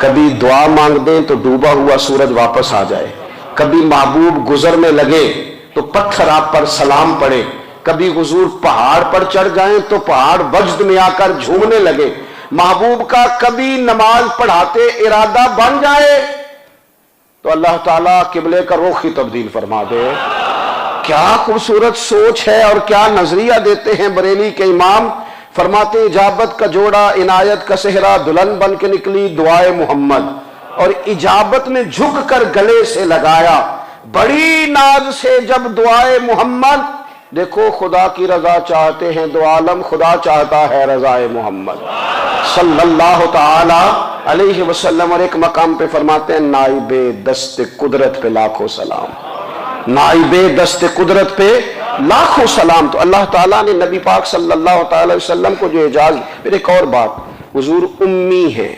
کبھی دعا مانگ دیں تو ڈوبا ہوا سورج واپس آ جائے، کبھی محبوب گزرنے لگے تو پتھر آپ پر سلام پڑے، کبھی حضور پہاڑ پر چڑھ جائیں تو پہاڑ وجد میں آ کر جھومنے لگے، محبوب کا کبھی نماز پڑھاتے ارادہ بن جائے تو اللہ تعالیٰ قبلے کا رخ ہی تبدیل فرما دے۔ کیا خوبصورت سوچ ہے اور کیا نظریہ دیتے ہیں بریلی کے امام۔ فرماتے اجابت کا جوڑا عنایت کا صحرا، دلہن بن کے نکلی دعائے محمد، اور اجابت نے جھک کر گلے سے لگایا بڑی ناز سے جب دعائے محمد۔ دیکھو خدا کی رضا چاہتے ہیں دو عالم، خدا چاہتا ہے رضائے محمد صلی اللہ تعالی علیہ وسلم۔ اور ایک مقام پہ فرماتے ہیں نائب دست قدرت پہ لاکھوں سلام، نائب دست قدرت پہ لاکھوں سلام۔ تو اللہ تعالیٰ نے نبی پاک صلی اللہ تعالی علیہ وسلم کو جو اعجاز۔ پھر ایک اور بات، حضور امی ہے،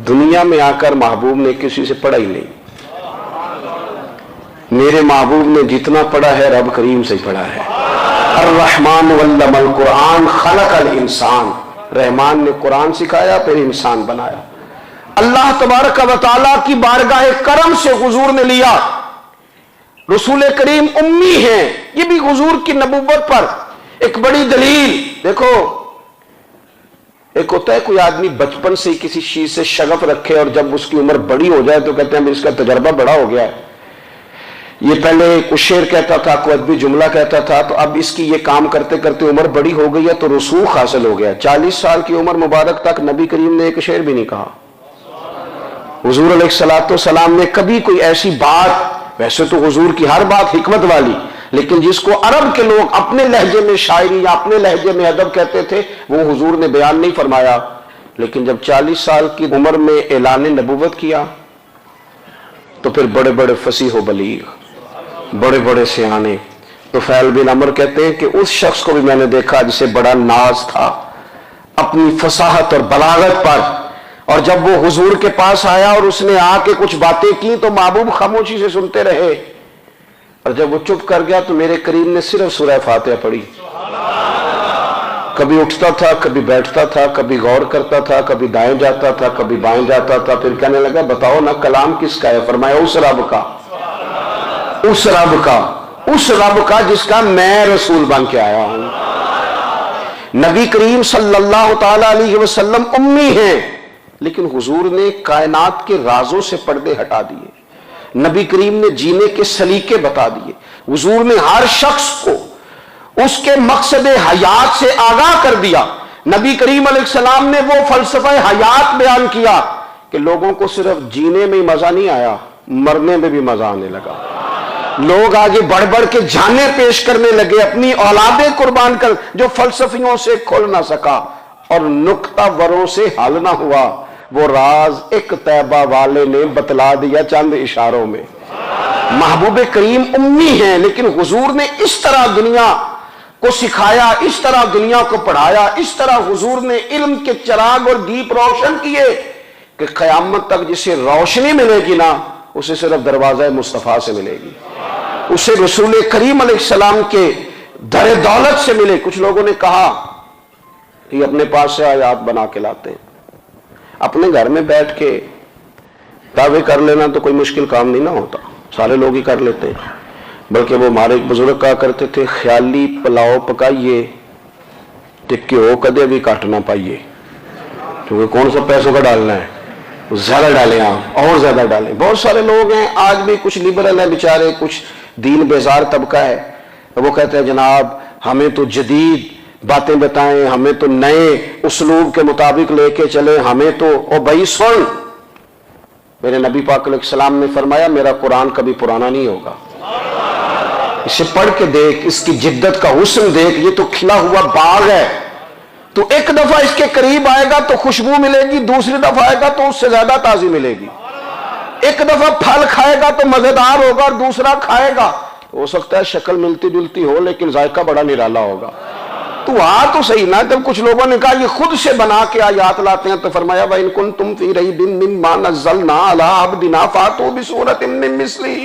دنیا میں آ کر محبوب نے کسی سے پڑھا ہی نہیں۔ میرے محبوب نے جتنا پڑھا ہے رب کریم سے پڑھا ہے۔ الرحمن علم القرآن خلق الانسان، رحمان نے قرآن سکھایا پھر انسان بنایا۔ اللہ تبارک و تعالیٰ کی بارگاہ کرم سے حضور نے لیا۔ رسول کریم امی ہیں، یہ بھی حضور کی نبوت پر ایک بڑی دلیل۔ دیکھو ایک ہوتا ہے کوئی آدمی بچپن سے کسی چیز سے شغف رکھے اور جب اس کی عمر بڑی ہو جائے تو کہتے ہیں اس کا تجربہ بڑا ہو گیا ہے، یہ پہلے کچھ شعر کہتا تھا، کوئی ادبی جملہ کہتا تھا، تو اب اس کی یہ کام کرتے کرتے عمر بڑی ہو گئی ہے تو رسوخ حاصل ہو گیا۔ 40 سال کی عمر مبارک تک نبی کریم نے ایک شعر بھی نہیں کہا۔ حضور علیہ السلام نے کبھی کوئی ایسی بات، ویسے تو حضور کی ہر بات حکمت والی، لیکن جس کو عرب کے لوگ اپنے لہجے میں شاعری یا اپنے لہجے میں ادب کہتے تھے وہ حضور نے بیان نہیں فرمایا۔ لیکن جب 40 سال کی عمر میں اعلان نبوت کیا تو پھر بڑے بڑے فصیح و بلیغ، بڑے بڑے سیانے طفیل بن عمر کہتے ہیں کہ اس شخص کو بھی میں نے دیکھا جسے بڑا ناز تھا اپنی فصاحت اور بلاغت پر، اور جب وہ حضور کے پاس آیا اور اس نے آ کے کچھ باتیں کی تو محبوب خاموشی سے سنتے رہے، اور جب وہ چپ کر گیا تو میرے کریم نے صرف سورہ فاتحہ پڑھی۔ کبھی اٹھتا تھا، کبھی بیٹھتا تھا، کبھی غور کرتا تھا، کبھی دائیں جاتا تھا، کبھی بائیں جاتا تھا، پھر کہنے لگا بتاؤ نا کلام کس کا ہے؟ فرمایا اس رب کا، اس رب کا، اس رب کا جس کا میں رسول بن کے آیا ہوں۔ نبی کریم صلی اللہ تعالی علیہ وسلم امی ہیں، لیکن حضور نے کائنات کے رازوں سے پردے ہٹا دیے، نبی کریم نے جینے کے سلیقے بتا دیے، حضور نے ہر شخص کو اس کے مقصد حیات سے آگاہ کر دیا۔ نبی کریم علیہ السلام نے وہ فلسفہ حیات بیان کیا کہ لوگوں کو صرف جینے میں مزہ نہیں آیا، مرنے میں بھی مزہ آنے لگا۔ لوگ آگے بڑھ بڑھ کے جانیں پیش کرنے لگے، اپنی اولادیں قربان کر، جو فلسفیوں سے کھل نہ سکا اور نکتہ وروں سے حل نہ ہوا، وہ راز ایک طیبہ والے نے بتلا دیا چند اشاروں میں۔ محبوب کریم امی ہیں، لیکن حضور نے اس طرح دنیا کو سکھایا، اس طرح دنیا کو پڑھایا، اس طرح حضور نے علم کے چراغ اور دیپ روشن کیے کہ قیامت تک جسے روشنی ملے گی نا اسے صرف دروازہ مصطفیٰ سے ملے گی، اسے رسول کریم علیہ السلام کے در دولت سے ملے۔ کچھ لوگوں نے کہا کہ اپنے پاس سے آیات بنا کے لاتے ہیں، اپنے گھر میں بیٹھ کے دعوے کر لینا تو کوئی مشکل کام نہیں نہ ہوتا، سارے لوگ ہی کر لیتے ہیں۔ بلکہ وہ ہمارے ایک بزرگ کہا کرتے تھے خیالی پلاؤ پکائیے ٹکے ہو کدے بھی کاٹ نہ پائیے، کیونکہ کون سا پیسوں کا ڈالنا ہے، زیادہ ڈالیں آپ اور زیادہ ڈالیں۔ بہت سارے لوگ ہیں آج بھی، کچھ لبرل ہیں بیچارے، کچھ دین بیزار طبقہ ہے، وہ کہتے ہیں جناب ہمیں تو جدید باتیں بتائیں، ہمیں تو نئے اسلوب کے مطابق لے کے چلیں، ہمیں تو او بھائی سن، میرے نبی پاک علیہ السلام نے فرمایا میرا قرآن کبھی پرانا نہیں ہوگا، اسے پڑھ کے دیکھ، اس کی جدت کا حسن دیکھ، یہ تو کھلا ہوا باغ ہے، تو ایک دفعہ اس کے قریب آئے گا تو خوشبو ملے گی، دوسری دفعہ آئے گا تو اس سے زیادہ تازی ملے گی، ایک دفعہ پھل کھائے گا تو مزیدار ہوگا اور دوسرا کھائے گا ہو سکتا ہے شکل ملتی جلتی ہو لیکن ذائقہ بڑا نرالا ہوگا۔ تو تو صحیح نا، جب کچھ لوگوں نے کہا یہ خود سے بنا کے آیات لاتے ہیں تو فرمایا وَإِن كُنتُمْ فِي رَيْبٍ مِّمَّا نَزَّلْنَا عَلَىٰ عَبْدِنَا فَأْتُوا بِسُورَةٍ مِّن مِّثْلِهِ،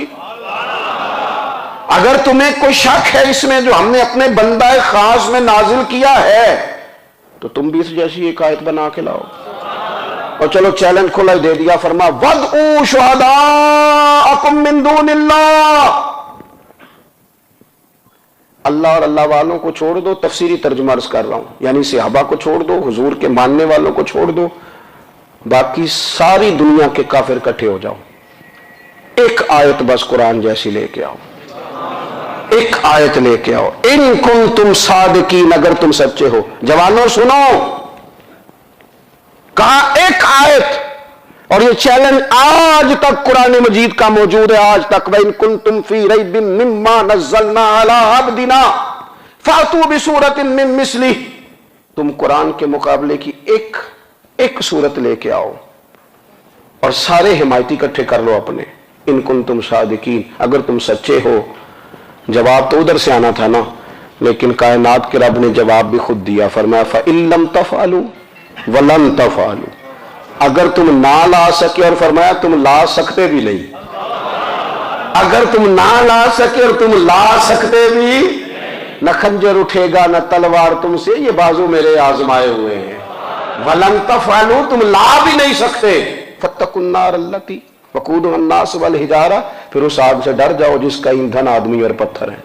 اگر تمہیں کوئی شک ہے اس میں جو ہم نے اپنے بندہ خاص میں نازل کیا ہے تو تم بھی اس جیسی ایک آیت بنا کے لاؤ. اور چلو چیلنج کھلا دے دیا, فرما وَدْعُوا شُهَدَاءَكُم مِّن دُونِ اللَّهِ, اللہ اور اللہ والوں کو چھوڑ دو. تفسیری ترجمہ عرض کر رہا ہوں, یعنی صحابہ کو چھوڑ دو, حضور کے ماننے والوں کو چھوڑ دو, باقی ساری دنیا کے کافر اکٹھے ہو جاؤ, ایک آیت بس قرآن جیسی لے کے آؤ, ایک آیت لے کے آؤ. ان کنتم صادقین, اگر تم سچے ہو. جوانوں سنو, کہا ایک آیت, اور یہ چیلنج آج تک قرآن مجید کا موجود ہے, آج تک. وَإِن كُنتُمْ فِي رَيْبٍ مِّمَّا نَزَّلْنَا عَلَىٰ عَبْدِنَا فَأْتُوا بِسُورَةٍ مِّن مِّثْلِهِ, تم قرآن کے مقابلے کی ایک سورت لے کے آؤ اور سارے حمایتی اکٹھے کر لو اپنے. ان کنتم صادقین, اگر تم سچے ہو. جواب تو ادھر سے آنا تھا نا, لیکن کائنات کے رب نے جواب بھی خود دیا, فرمایا فَإِن لَّمْ تَفْعَلُوا وَلَن تَفْعَلُوا, اگر تم نہ لا سکے, اور فرمایا تم لا سکتے بھی نہیں, اگر تم نہ لا سکے اور تم لا سکتے بھی, نہ خنجر اٹھے گا نہ تلوار تم سے, یہ بازو میرے آزمائے ہوئے ہیں. وَلَن تَفْعَلُوا, تم لا بھی نہیں سکتے. فَاتَّقُوا النَّارَ الَّتِي وَقُودُهَا النَّاسُ وَالْحِجَارَةُ, پھر اس آگ سے ڈر جاؤ جس کا ایندھن آدمی اور پتھر ہے.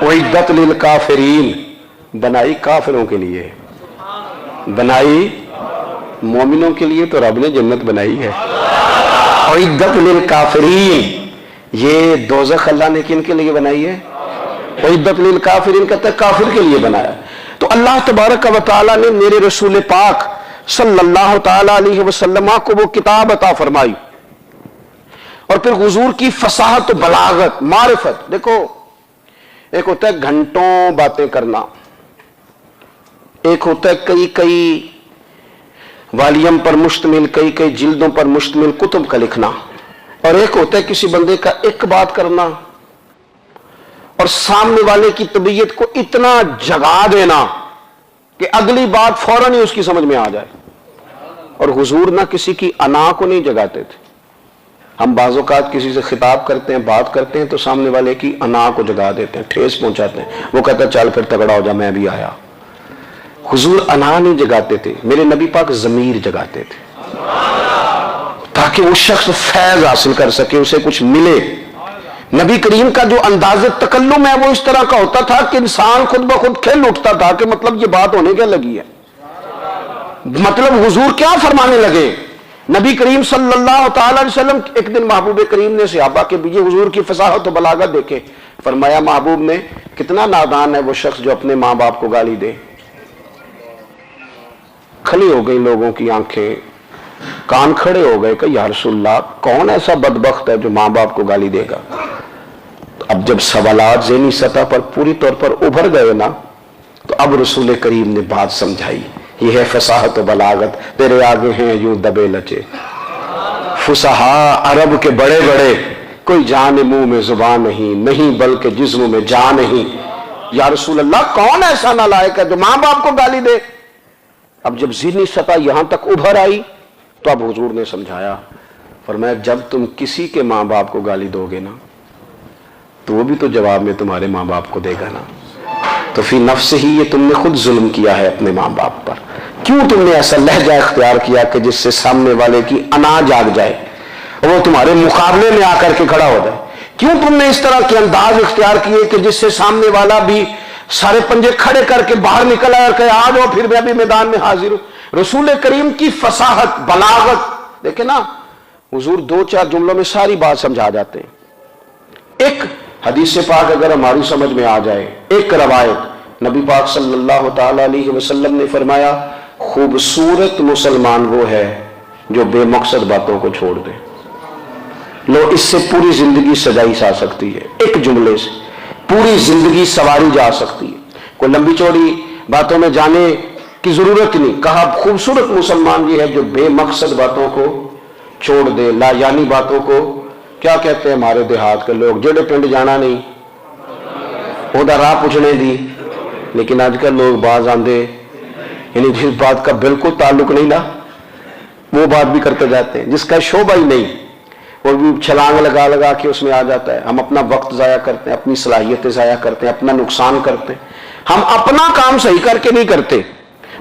اُعِدَّتْ لِلْكَافِرِينَ, بنائی کافروں کے لیے, بنائی مومنوں کے لیے تو رب نے جنت بنائی ہے. اُعِدَّتْ لِلْكَافِرِينَ, یہ دوزخ اللہ نے کن کے لیے بنائی ہے؟ اُعِدَّتْ لِلْكَافِرِينَ کہتا ہے کافر کے لیے بنایا. تو اللہ تبارک و تعالیٰ نے میرے رسول پاک صلی اللہ تعالیٰ علیہ وسلم کو وہ کتاب عطا فرمائی, اور پھر حضور کی فصاحت و بلاغت, معرفت. دیکھو ایک ہوتا ہے گھنٹوں باتیں کرنا, ایک ہوتا ہے کئی والیم پر مشتمل, کئی جلدوں پر مشتمل کتب کا لکھنا, اور ایک ہوتا ہے کسی بندے کا ایک بات کرنا اور سامنے والے کی طبیعت کو اتنا جگا دینا کہ اگلی بات فوراً ہی اس کی سمجھ میں آ جائے. اور حضور نہ کسی کی انا کو نہیں جگاتے تھے. ہم بعض اوقات کسی سے خطاب کرتے ہیں, بات کرتے ہیں, تو سامنے والے کی انا کو جگا دیتے ہیں, ٹھیس پہنچاتے ہیں. وہ کہتا ہے چل پھر تگڑا ہو جا, میں بھی آیا. حضور انا نہیں جگاتے تھے, میرے نبی پاک ضمیر جگاتے تھے, تاکہ وہ شخص فیض حاصل کر سکے, اسے کچھ ملے. نبی کریم کا جو انداز تکلم ہے وہ اس طرح کا ہوتا تھا کہ انسان خود بخود کھل اٹھتا تھا کہ مطلب یہ بات ہونے کیا لگی ہے, مطلب حضور کیا فرمانے لگے. نبی کریم صلی اللہ تعالی علیہ وسلم, ایک دن محبوب کریم نے صحابہ کے بیچ حضور کی فصاحت و بلاغت دیکھے, فرمایا محبوب نے کتنا نادان ہے وہ شخص جو اپنے ماں باپ کو گالی دے. کھلی ہو گئی لوگوں کی آنکھیں, کان کھڑے ہو گئے کہ یا رسول اللہ کون ایسا بدبخت ہے جو ماں باپ کو گالی دے گا. اب جب سوالات ذہنی سطح پر پوری طور پر ابھر گئے نا, تو اب رسول کریم نے بات سمجھائی. یہ ہے فصاحت و بلاغت, تیرے آگے ہیں یوں دبے لچے فصحاء عرب کے بڑے بڑے, کوئی جان منہ میں زبان نہیں بلکہ جسم میں جان نہیں. یا رسول اللہ کون ایسا نالائق ہے جو ماں باپ کو گالی دے. اب جب ذہنی سطح یہاں تک ابھر آئی تو اب حضور نے سمجھایا, فرمایا جب تم کسی کے ماں باپ کو گالی دو گے نا تو وہ بھی تو جواب میں تمہارے ماں باپ کو دے گا نا. تو فی نفس ہی یہ تم نے خود ظلم کیا ہے اپنے ماں باپ پر. کیوں تم نے ایسا لہجہ اختیار کیا کہ جس سے سامنے والے کی انا جاگ جائے اور وہ تمہارے مقابلے میں آ کر کے کھڑا ہو جائے. کیوں تم نے اس طرح کے انداز اختیار کیے کہ جس سے سامنے والا بھی سارے پنجے کھڑے کر کے باہر نکل آئے اور کہے آ جاؤ پھر میں بھی میدان میں حاضر ہوں. رسول کریم کی فصاحت بلاغت دیکھیں نا, حضور 2-4 جملوں میں ساری بات سمجھا جاتے ہیں. ایک حدیث پاک اگر ہماری سمجھ میں آ جائے, ایک روایت نبی پاک صلی اللہ تعالی علیہ وسلم نے فرمایا خوبصورت مسلمان وہ ہے جو بے مقصد باتوں کو چھوڑ دے. لو اس سے پوری زندگی سجائی جا سکتی ہے, ایک جملے سے پوری زندگی سواری جا سکتی ہے. کوئی لمبی چوڑی باتوں میں جانے کی ضرورت نہیں. کہا خوبصورت مسلمان یہ ہے جو بے مقصد باتوں کو چھوڑ دے, لا یعنی باتوں کو. کیا کہتے ہیں ہمارے دیہات کے لوگ, جڑے پنڈ جانا نہیں وہ راہ پوچھنے دی. لیکن آج کل لوگ باز آندے یعنی جس بات کا بالکل تعلق نہیں نا وہ بات بھی کرتے جاتے ہیں, جس کا شعبہ ہی نہیں وہ بھی چھلانگ لگا کے اس میں آ جاتا ہے. ہم اپنا وقت ضائع کرتے ہیں, اپنی صلاحیتیں ضائع کرتے ہیں, اپنا نقصان کرتے ہیں. ہم اپنا کام صحیح کر کے نہیں کرتے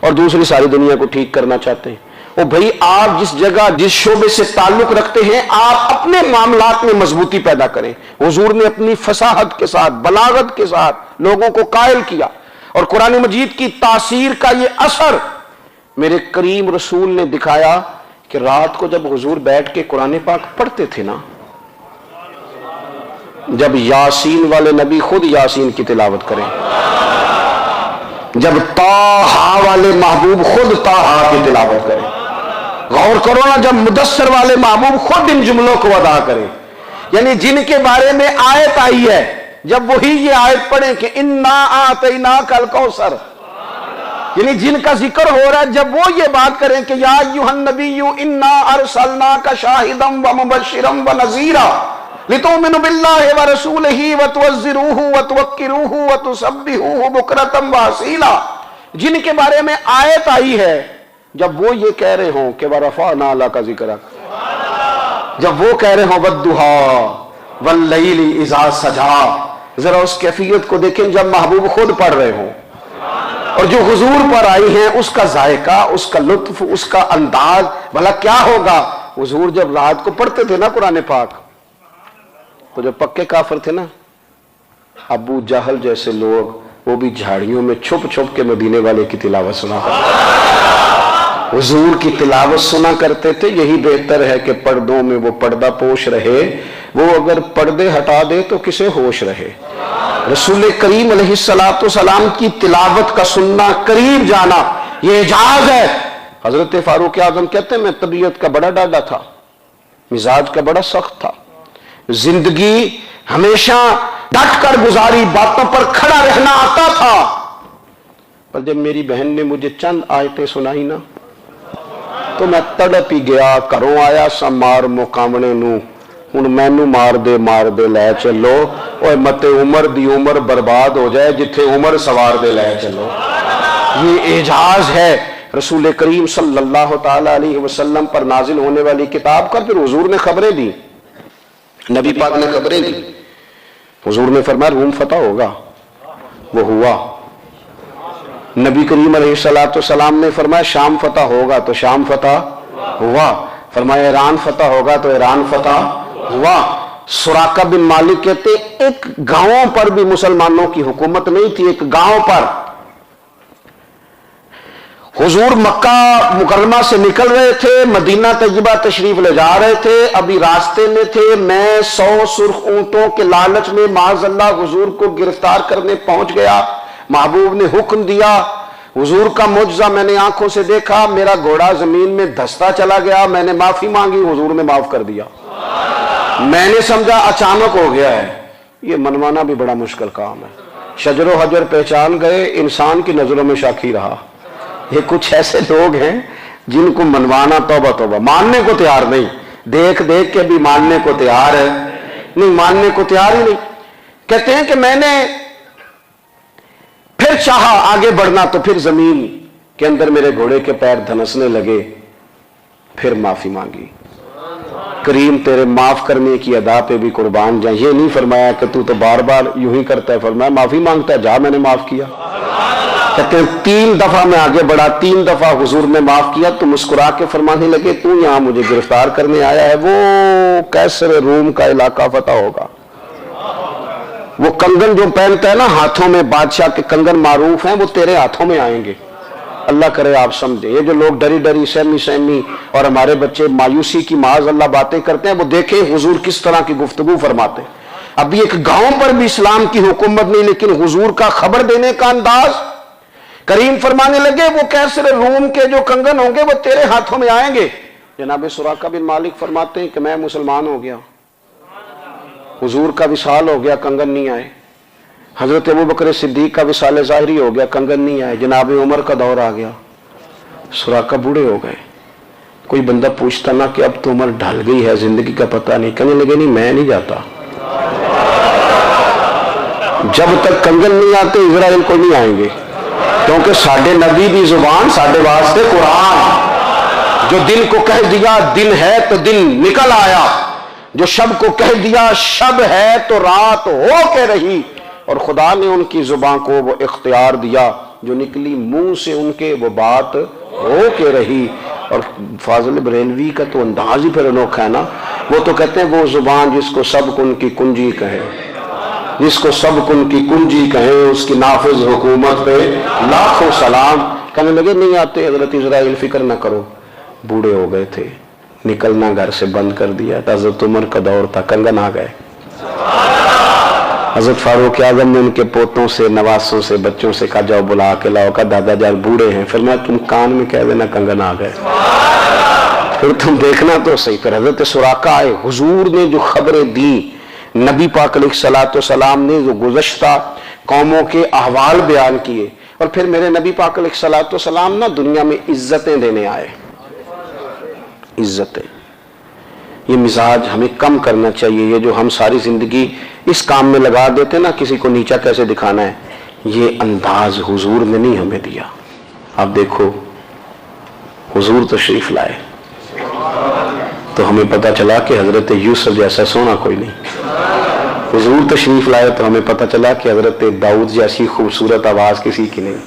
اور دوسری ساری دنیا کو ٹھیک کرنا چاہتے ہیں۔ او بھائی آپ جس جگہ جس شعبے سے تعلق رکھتے ہیں آپ اپنے معاملات میں مضبوطی پیدا کریں۔ حضور نے اپنی فصاحت کے ساتھ بلاغت کے ساتھ لوگوں کو قائل کیا، اور قرآن مجید کی تاثیر کا یہ اثر میرے کریم رسول نے دکھایا کہ رات کو جب حضور بیٹھ کے قرآن پاک پڑھتے تھے نا، جب یاسین والے نبی خود یاسین کی تلاوت کریں، جب طٰہٰ والے محبوب خود طٰہٰ کی تلاوت کریں، غور کرو نا، جب مدثر والے محبوب خود ان جملوں کو ادا کریں، یعنی جن کے بارے میں آیت آئی ہے، جب وہی یہ آیت پڑھیں کہ اِنَّا أَعْطَيْنَاكَ الْكَوْثَرَ، یعنی جن کا ذکر ہو رہا ہے، جب وہ یہ بات کریں کہ یا ایھا النبی اِنَّا أَرْسَلْنَاكَ شَاہِدًا وَمُبَشِّرًا وَنَذِیرًا لِتُؤْمِنُوا بِاللَّهِ وَرَسُولِهِ وَتُعَزِّرُوهُ وَتُوَقِّرُوهُ وَتُسَبِّحُوهُ بُكْرَةً وَأَصِیلًا، جن کے بارے میں آیت آئی ہے، جب وہ یہ کہہ رہے ہوں کہ وَرَفَعْنَا لَكَ ذِکْرَكَ، جب وہ کہہ رہے ہوں وَالضُّحَىٰ وَاللَّيْلِ إِذَا سَجَىٰ، ذرا اس کیفیت کو دیکھیں جب محبوب خود پڑھ رہے ہوں، اور جو حضور پر آئی ہیں اس کا ذائقہ، اس کا لطف، اس کا انداز بھلا کیا ہوگا۔ حضور جب رات کو پڑھتے تھے نا قرآن پاک، تو جو پکے کافر تھے نا، ابو جہل جیسے لوگ، وہ بھی جھاڑیوں میں چھپ چھپ کے مدینے والے کی تلاوت سنا کرتے، حضور کی تلاوت سنا کرتے تھے۔ یہی بہتر ہے کہ پردوں میں وہ پردہ پوش رہے، وہ اگر پردے ہٹا دے تو کسے ہوش رہے۔ رسول کریم علیہ السلام کی تلاوت کا سننا، قریب جانا، یہ اعجاز ہے۔ حضرت فاروق اعظم کہتے ہیں میں طبیعت کا بڑا ڈاڈا تھا، مزاج کا بڑا سخت تھا، زندگی ہمیشہ ڈٹ کر گزاری، باتوں پر کھڑا رہنا آتا تھا، پر جب میری بہن نے مجھے چند آیتیں سنائی نا تو میں تڑپ ہی گیا۔ کروں آیا سا مار مقامنے نو، ہن مینو مار دے لے چلو، اوے متے عمر دی عمر برباد ہو جائے جتھے عمر سوار دے لے چلو۔ یہ اعجاز ہے رسول کریم صلی اللہ تعالی علیہ وسلم پر نازل ہونے والی کتاب کا۔ پھر حضور نے خبریں دی، نبی پاک نے خبریں دی، حضور نے فرمایا روم فتح ہوگا، وہ ہوا۔ نبی کریم علیہ السلام نے فرمایا شام فتح ہوگا، تو شام فتح ہوا۔ فرمایا ایران فتح ہوگا، تو ایران فتح ہوا۔ سراقہ بن مالک کہتے ایک گاؤں پر بھی مسلمانوں کی حکومت نہیں تھی، ایک گاؤں پر حضور مکہ مکرمہ سے نکل رہے تھے، مدینہ طیبہ تشریف لے جا رہے تھے، ابھی راستے میں تھے، میں 100 سرخ اونٹوں کے لالچ میں معاذ اللہ حضور کو گرفتار کرنے پہنچ گیا۔ محبوب نے حکم دیا، حضور کا معجزہ میں نے آنکھوں سے دیکھا، میرا گھوڑا زمین میں دھستا چلا گیا، میں نے معافی مانگی، حضور نے معاف کر دیا۔ میں نے سمجھا اچانک ہو گیا ہے، یہ منوانا بھی بڑا مشکل کام ہے۔ شجر و حجر پہچان گئے، انسان کی نظروں میں شاکی رہا۔ یہ کچھ ایسے لوگ ہیں جن کو منوانا توبہ توبہ، ماننے کو تیار نہیں، دیکھ دیکھ کے بھی ماننے کو تیار ہے نہیں، ماننے کو تیار ہی نہیں۔ کہتے ہیں کہ میں نے پھر چاہا آگے بڑھنا تو پھر زمین کے اندر میرے گھوڑے کے پیر دھنسنے لگے، پھر معافی مانگی۔ کریم تیرے معاف کرنے کی ادا پہ بھی قربان جائیں۔ یہ نہیں فرمایا کہ تو بار بار یوں ہی کرتا ہے، فرمایا معافی مانگتا ہے، جا میں نے معاف کیا۔ کہتے ہیں 3 دفعہ میں آگے بڑھا، 3 دفعہ حضور نے معاف کیا تو مسکرا کے فرمانے لگے تو یہاں مجھے گرفتار کرنے آیا ہے، وہ کیسر روم کا علاقہ فتح ہوگا۔ وہ کنگن جو پہنتا ہے نا ہاتھوں میں، بادشاہ کے کنگن معروف ہیں، وہ تیرے ہاتھوں میں آئیں گے۔ اللہ کرے آپ سمجھیں، یہ جو لوگ ڈری ڈری سہمی اور ہمارے بچے مایوسی کی معاذ اللہ باتیں کرتے ہیں، وہ دیکھیں حضور کس طرح کی گفتگو فرماتے ہیں۔ ابھی ایک گاؤں پر بھی اسلام کی حکومت نہیں، لیکن حضور کا خبر دینے کا انداز، کریم فرمانے لگے وہ کیسر روم کے جو کنگن ہوں گے وہ تیرے ہاتھوں میں آئیں گے۔ جناب سراقہ بن مالک فرماتے ہیں کہ میں مسلمان ہو گیا، حضور کا وصال ہو گیا، کنگن نہیں آئے۔ حضرت ابوبکر صدیق کا وصال ظاہری ہو گیا، کنگن نہیں آئے۔ جناب عمر کا دور آ گیا، سراقہ بوڑھے ہو گئے۔ کوئی بندہ پوچھتا نا کہ اب تو عمر ڈھل گئی ہے، زندگی کا پتہ نہیں، کہنے لگے نہیں میں نہیں جاتا، جب تک کنگن نہیں آتے اسرائیل کو نہیں آئیں گے، کیونکہ ساڈے نبی دی زبان ساڈے واسطے قرآن، جو دن کو کہہ دیا دن ہے تو دن نکل آیا، جو شب کو کہہ دیا شب ہے تو رات ہو کے رہی، اور خدا نے ان کی زبان کو وہ اختیار دیا جو نکلی منہ سے ان کے وہ بات ہو کے رہی. اور فاضل بریلوی کا تو انداز ہی پھر انوکھا ہے نا. وہ تو کہتے ہیں وہ زبان جس کو سب کن کی کنجی کہے، جس کو سب کن کی کنجی کہے، اس کی نافذ حکومت پہ لاکھوں سلام. کہنے لگے نہیں آتے حضرت اسرائیل، فکر نہ کرو. بوڑھے ہو گئے تھے، نکلنا گھر سے بند کر دیا. حضرت عمر کا دور تھا، کنگن آ گئے. حضرت فاروق اعظم نے ان کے پوتوں سے، نواسوں سے، بچوں سے کہا جاؤ بلا کے لاؤ. کہا دادا جان بوڑھے ہیں. پھر میں تم کان میں کہہ دینا کنگن آ گئے، پھر تم دیکھنا تو صحیح. پھر حضرت سراقہ آئے. حضور نے جو خبریں دی، نبی پاک علیہ الصلوۃ والسلام نے جو گزشتہ قوموں کے احوال بیان کیے، اور پھر میرے نبی پاک علیہ الصلوۃ والسلام نا دنیا میں عزتیں دینے آئے. عزتیں، یہ مزاج ہمیں کم کرنا چاہیے. یہ جو ہم ساری زندگی اس کام میں لگا دیتے نا، کسی کو نیچا کیسے دکھانا ہے، یہ انداز حضور نے نہیں ہمیں دیا. آپ دیکھو حضور تشریف لائے تو ہمیں پتہ چلا کہ حضرت یوسف جیسا سونا کوئی نہیں. حضور تشریف لائے تو ہمیں پتہ چلا کہ حضرت داؤد جیسی خوبصورت آواز کسی کی نہیں.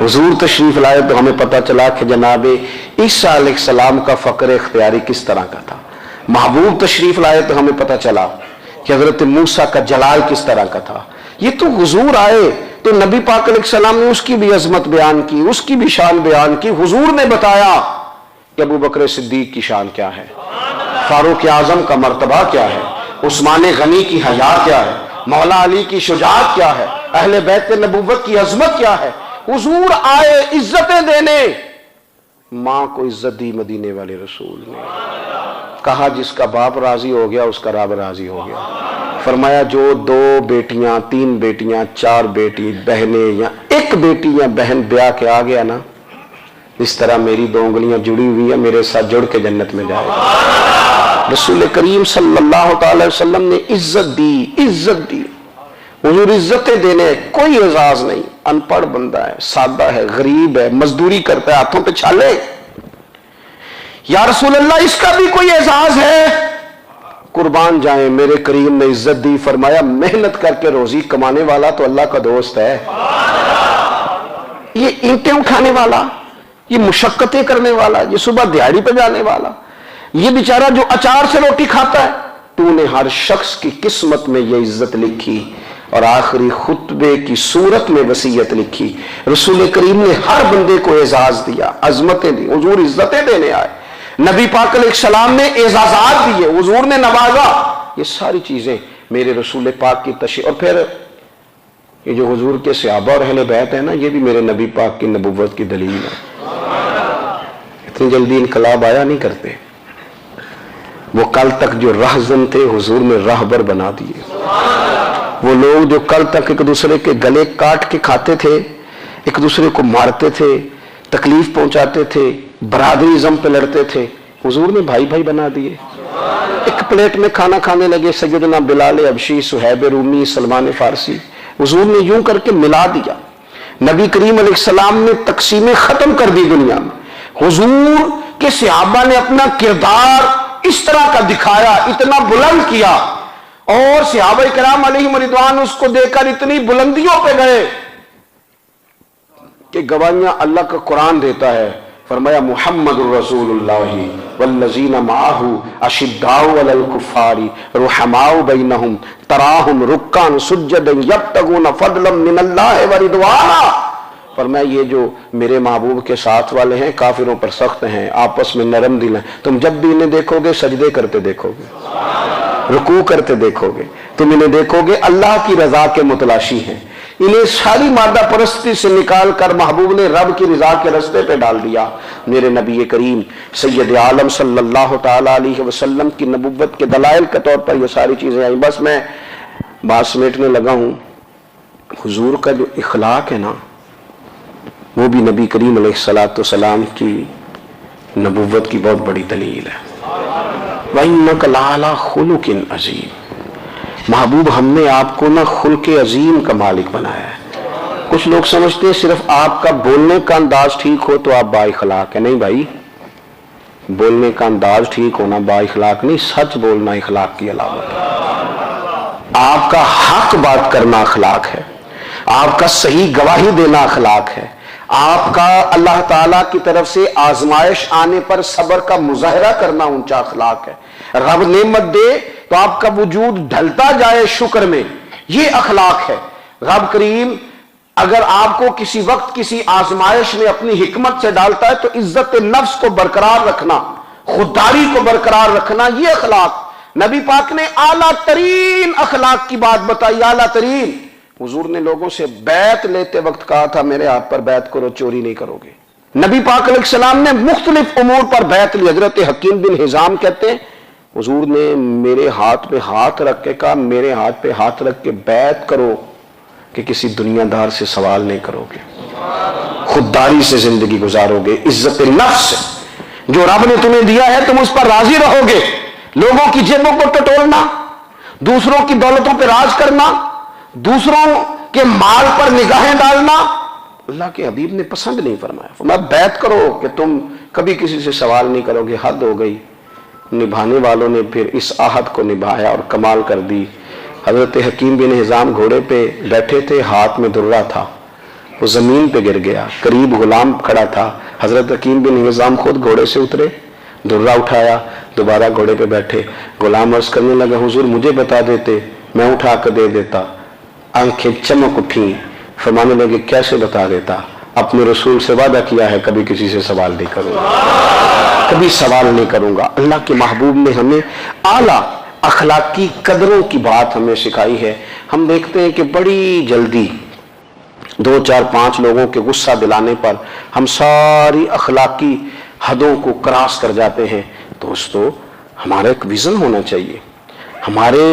حضور تشریف لائے تو ہمیں پتہ چلا کہ جناب عیسیٰ علیہ السلام کا فقر اختیاری کس طرح کا تھا. محبوب تشریف لائے تو ہمیں پتہ چلا کہ حضرت موسیٰ کا جلال کس طرح کا تھا. یہ تو حضور آئے تو نبی پاک علیہ السلام نے اس کی بھی عظمت بیان کی، اس کی بھی شان بیان کی. حضور نے بتایا کہ ابو بکر صدیق کی شان کیا ہے، فاروق اعظم کا مرتبہ کیا ہے، عثمان غنی کی حیا کیا ہے، مولا علی کی شجاعت کیا ہے، اہل بیت نبوت کی عظمت کیا ہے. حضور آئے عزتیں دینے. ماں کو عزت دی مدینے والے رسول نے. کہا جس کا باپ راضی ہو گیا اس کا رب راضی ہو گیا. فرمایا جو 2 بیٹیاں 3 بیٹیاں 4 بیٹی بہنیں یا ایک بیٹی یا بہن بیاہ کے آ گیا نا، اس طرح میری 2 انگلیاں جڑی ہوئی ہیں، میرے ساتھ جڑ کے جنت میں جائے. رسول کریم صلی اللہ تعالی وسلم نے عزت دی. عزت دی. حضور عزتیں دینے، کوئی اعزاز نہیں. ان پڑھ بندہ ہے، سادہ ہے، غریب ہے، مزدوری کرتا ہے، ہاتھوں پہ چھالے. یا رسول اللہ اس کا بھی کوئی اعزاز ہے؟ قربان جائیں، میرے کریم نے عزت دی. فرمایا محنت کر کے روزی کمانے والا تو اللہ کا دوست ہے. یہ اینٹیں اٹھانے والا، یہ مشقتیں کرنے والا، یہ صبح دیہڑی پہ جانے والا، یہ بیچارہ جو اچار سے روٹی کھاتا ہے، تو نے ہر شخص کی قسمت میں یہ عزت لکھی اور آخری خطبے کی صورت میں وصیت لکھی. رسول کریم نے ہر بندے کو اعزاز دیا، عظمتیں دی. حضور عزتیں دینے آئے. نبی پاک علیہ السلام نے اعزازات دیے، حضور نے نوازا. یہ ساری چیزیں میرے رسول پاک کی تشریح. اور پھر یہ جو حضور کے صحابہ اور اہل بیت ہیں نا، یہ بھی میرے نبی پاک کی نبوت کی دلیل ہے. اتنی جلدی انقلاب آیا نہیں کرتے. وہ کل تک جو رہزن تھے حضور نے راہبر بنا دیے. وہ لوگ جو کل تک ایک دوسرے کے گلے کاٹ کے کھاتے تھے، ایک دوسرے کو مارتے تھے، تکلیف پہنچاتے تھے، برادری ازم پہ لڑتے تھے، حضور نے بھائی بھائی بنا دیے. ایک پلیٹ میں کھانا کھانے لگے سیدنا بلال حبشی، صہیب رومی، سلمان فارسی. حضور نے یوں کر کے ملا دیا. نبی کریم علیہ السلام نے تقسیمیں ختم کر دی دنیا میں. حضور کے صحابہ نے اپنا کردار اس طرح کا دکھایا، اتنا بلند کیا، اور صحابہ کرام علیہم رضوان اس کو دیکھ کر اتنی بلندیوں پہ گئے کہ گواہیاں اللہ کا قرآن دیتا ہے. فرمایا محمد رسول اللہ والذین معہ اشداء علی الکفار رحماء بینہم تراہم رکعا سجدا یبتغون فضلا من اللہ ورضوانا. فرمایا یہ جو میرے محبوب کے ساتھ والے ہیں کافروں پر سخت ہیں، آپس میں نرم دل ہیں. تم جب بھی انہیں دیکھو گے سجدے کرتے دیکھو گے، رکوع کرتے دیکھو گے، تم انہیں دیکھو گے اللہ کی رضا کے متلاشی ہیں. انہیں ساری مادہ پرستی سے نکال کر محبوب نے رب کی رضا کے رستے پہ ڈال دیا. میرے نبی کریم سید عالم صلی اللہ تعالی علیہ وسلم کی نبوت کے دلائل کے طور پر یہ ساری چیزیں آئیں. بس میں بات سمیٹنے لگا ہوں. حضور کا جو اخلاق ہے نا، وہ بھی نبی کریم علیہ الصلوۃ والسلام کی نبوت کی بہت بڑی دلیل ہے. وَإِنَّكَ لَعَلَىٰ خُلُقٍ عَظِيمٍ. محبوب ہم نے آپ کو نہ خلق عظیم کا مالک بنایا ہے. کچھ لوگ سمجھتے ہیں صرف آپ کا بولنے کا انداز ٹھیک ہو تو آپ با اخلاق ہے. نہیں بھائی، بولنے کا انداز ٹھیک ہونا با اخلاق نہیں، سچ بولنا اخلاق کی علامت ہے. آپ کا حق بات کرنا اخلاق ہے. آپ کا صحیح گواہی دینا اخلاق ہے، آپ کا اللہ تعالیٰ کی طرف سے آزمائش آنے پر صبر کا مظاہرہ کرنا اونچا اخلاق ہے، رب نعمت دے تو آپ کا وجود ڈھلتا جائے شکر میں، یہ اخلاق ہے۔ رب کریم اگر آپ کو کسی وقت کسی آزمائش میں اپنی حکمت سے ڈالتا ہے تو عزت نفس کو برقرار رکھنا، خودداری کو برقرار رکھنا، یہ اخلاق۔ نبی پاک نے اعلیٰ ترین اخلاق کی بات بتائی، اعلیٰ ترین۔ حضور نے لوگوں سے بیعت لیتے وقت کہا تھا میرے ہاتھ پر بیعت کرو، چوری نہیں کرو گے۔ نبی پاک علیہ السلام نے مختلف امور پر بیعت لی۔ حضرت حکیم بن حزام کہتے ہیں حضور نے میرے ہاتھ پہ ہاتھ رکھ کے کہا میرے ہاتھ پہ ہاتھ رکھ کے بیعت کرو کہ کسی دنیا دار سے سوال نہیں کرو گے، خودداری سے زندگی گزارو گے، عزت نفس سے، جو رب نے تمہیں دیا ہے تم اس پر راضی رہو گے۔ لوگوں کی جیبوں کو ٹٹولنا، دوسروں کی دولتوں پہ راج کرنا، دوسروں کے مال پر نگاہیں ڈالنا اللہ کے حبیب نے پسند نہیں فرمایا۔ فرمایا بیعت کرو کہ تم کبھی کسی سے سوال نہیں کرو گے۔ حد ہو گئی، نبھانے والوں نے پھر اس عہد کو نبھایا اور کمال کر دی۔ حضرت حکیم بن حزام گھوڑے پہ بیٹھے تھے، ہاتھ میں درہ تھا، وہ زمین پہ گر گیا، قریب غلام کھڑا تھا، حضرت حکیم بن حزام خود گھوڑے سے اترے، درہ اٹھایا، دوبارہ گھوڑے پہ بیٹھے۔ غلام عرض کرنے لگا حضور مجھے بتا دیتے میں اٹھا کر دے دیتا۔ آنکھیں چمک اٹھیں، فرمانے لگے کیسے بتا دیتا؟ اپنے رسول سے وعدہ کیا ہے کبھی کسی سے سوال نہیں کروں گا، کبھی سوال نہیں کروں گا۔ اللہ کے محبوب نے ہمیں اعلیٰ اخلاقی قدروں کی بات ہمیں سکھائی ہے۔ ہم دیکھتے ہیں کہ بڑی جلدی 2 4 5 لوگوں کے غصہ دلانے پر ہم ساری اخلاقی حدوں کو کراس کر جاتے ہیں۔ دوستو ہمارا ایک ویژن ہونا چاہیے، ہمارے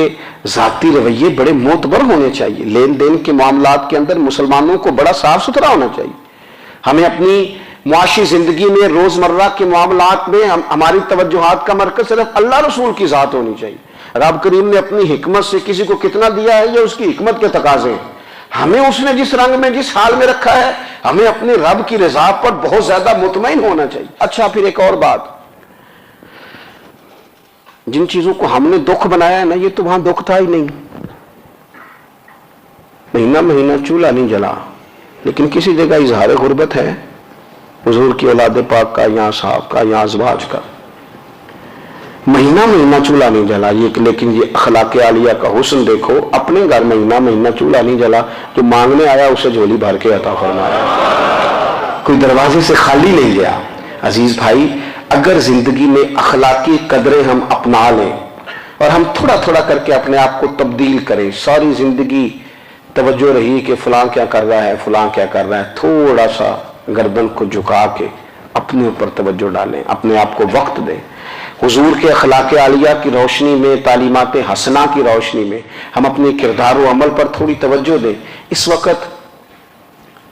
ذاتی رویے بڑے معتبر ہونے چاہیے، لین دین کے معاملات کے اندر مسلمانوں کو بڑا صاف ستھرا ہونا چاہیے۔ ہمیں اپنی معاشی زندگی میں روزمرہ کے معاملات میں ہماری توجہات کا مرکز صرف اللہ رسول کی ذات ہونی چاہیے۔ رب کریم نے اپنی حکمت سے کسی کو کتنا دیا ہے یہ اس کی حکمت کے تقاضے ہیں۔ ہمیں اس نے جس رنگ میں جس حال میں رکھا ہے ہمیں اپنے رب کی رضا پر بہت زیادہ مطمئن ہونا چاہیے۔ اچھا پھر ایک اور بات، جن چیزوں کو ہم نے دکھ بنایا ہے نا یہ تو وہاں دکھ تھا ہی نہیں۔ مہینہ مہینہ چولہا نہیں جلا، لیکن کسی جگہ اظہار غربت ہے، حضور کی اولاد پاک کا یا صحاب کا یا ازواج کا۔ مہینہ مہینہ چولہا نہیں جلا، لیکن یہ اخلاق عالیہ کا حسن دیکھو، اپنے گھر مہینہ مہینہ چولہا نہیں جلا، جو مانگنے آیا اسے جھولی بھر کے عطا فرمایا، کوئی دروازے سے خالی نہیں گیا۔ عزیز بھائی اگر زندگی میں اخلاقی قدریں ہم اپنا لیں اور ہم تھوڑا تھوڑا کر کے اپنے آپ کو تبدیل کریں، ساری زندگی توجہ رہی کہ فلاں کیا کر رہا ہے فلاں کیا کر رہا ہے، تھوڑا سا گردن کو جھکا کے اپنے اوپر توجہ ڈالیں، اپنے آپ کو وقت دیں، حضور کے اخلاق عالیہ کی روشنی میں، تعلیمات حسنہ کی روشنی میں ہم اپنے کردار و عمل پر تھوڑی توجہ دیں۔ اس وقت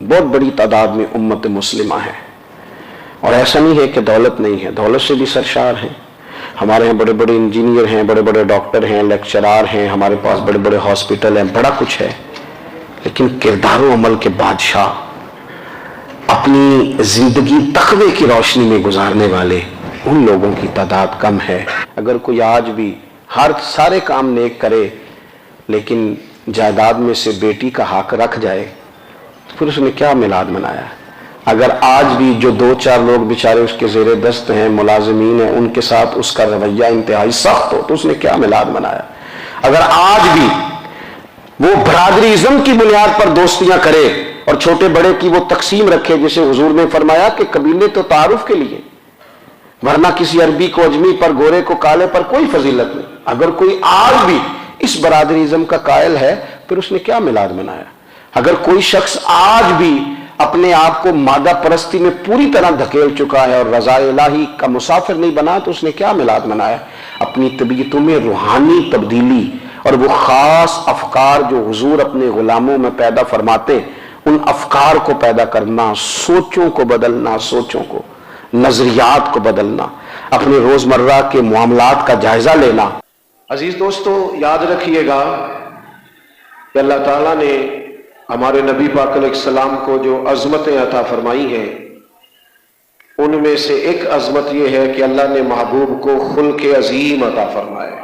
بہت بڑی تعداد میں امت مسلمہ ہے، اور ایسا نہیں ہے کہ دولت نہیں ہے، دولت سے بھی سرشار ہیں۔ ہمارے یہاں بڑے بڑے انجینئر ہیں، بڑے بڑے ڈاکٹر ہیں، لیکچرار ہیں، ہمارے پاس بڑے بڑے ہاسپٹل ہیں، بڑا کچھ ہے، لیکن کردار و عمل کے بادشاہ، اپنی زندگی تقوی کی روشنی میں گزارنے والے ان لوگوں کی تعداد کم ہے۔ اگر کوئی آج بھی سارے کام نیک کرے لیکن جائیداد میں سے بیٹی کا حق رکھ جائے تو پھر اس نے کیا میلاد منایا ہے؟ اگر آج بھی جو 2 4 لوگ بیچارے اس کے زیر دست ہیں، ملازمین ہیں، ان کے ساتھ اس کا رویہ انتہائی سخت ہو تو اس نے کیا میلاد منایا؟ اگر آج بھی وہ برادری ازم کی بنیاد پر دوستیاں کرے اور چھوٹے بڑے کی وہ تقسیم رکھے، جسے حضور نے فرمایا کہ قبیلے تو تعارف کے لیے، ورنہ کسی عربی کو اجمی پر، گورے کو کالے پر کوئی فضیلت نہیں۔ اگر کوئی آج بھی اس برادری ازم کا قائل ہے پھر اس نے کیا میلاد منایا؟ اگر کوئی شخص آج بھی اپنے آپ کو مادہ پرستی میں پوری طرح دھکیل چکا ہے اور رضا الہی کا مسافر نہیں بنا تو اس نے کیا میلاد منایا؟ اپنی طبیعتوں میں روحانی تبدیلی اور وہ خاص افکار جو حضور اپنے غلاموں میں پیدا فرماتے، ان افکار کو پیدا کرنا، سوچوں کو بدلنا، سوچوں کو، نظریات کو بدلنا، اپنے روزمرہ کے معاملات کا جائزہ لینا۔ عزیز دوستو یاد رکھیے گا کہ اللہ تعالیٰ نے ہمارے نبی پاک علیہ السلام کو جو عظمتیں عطا فرمائی ہیں ان میں سے ایک عظمت یہ ہے کہ اللہ نے محبوب کو خلق عظیم عطا فرمایا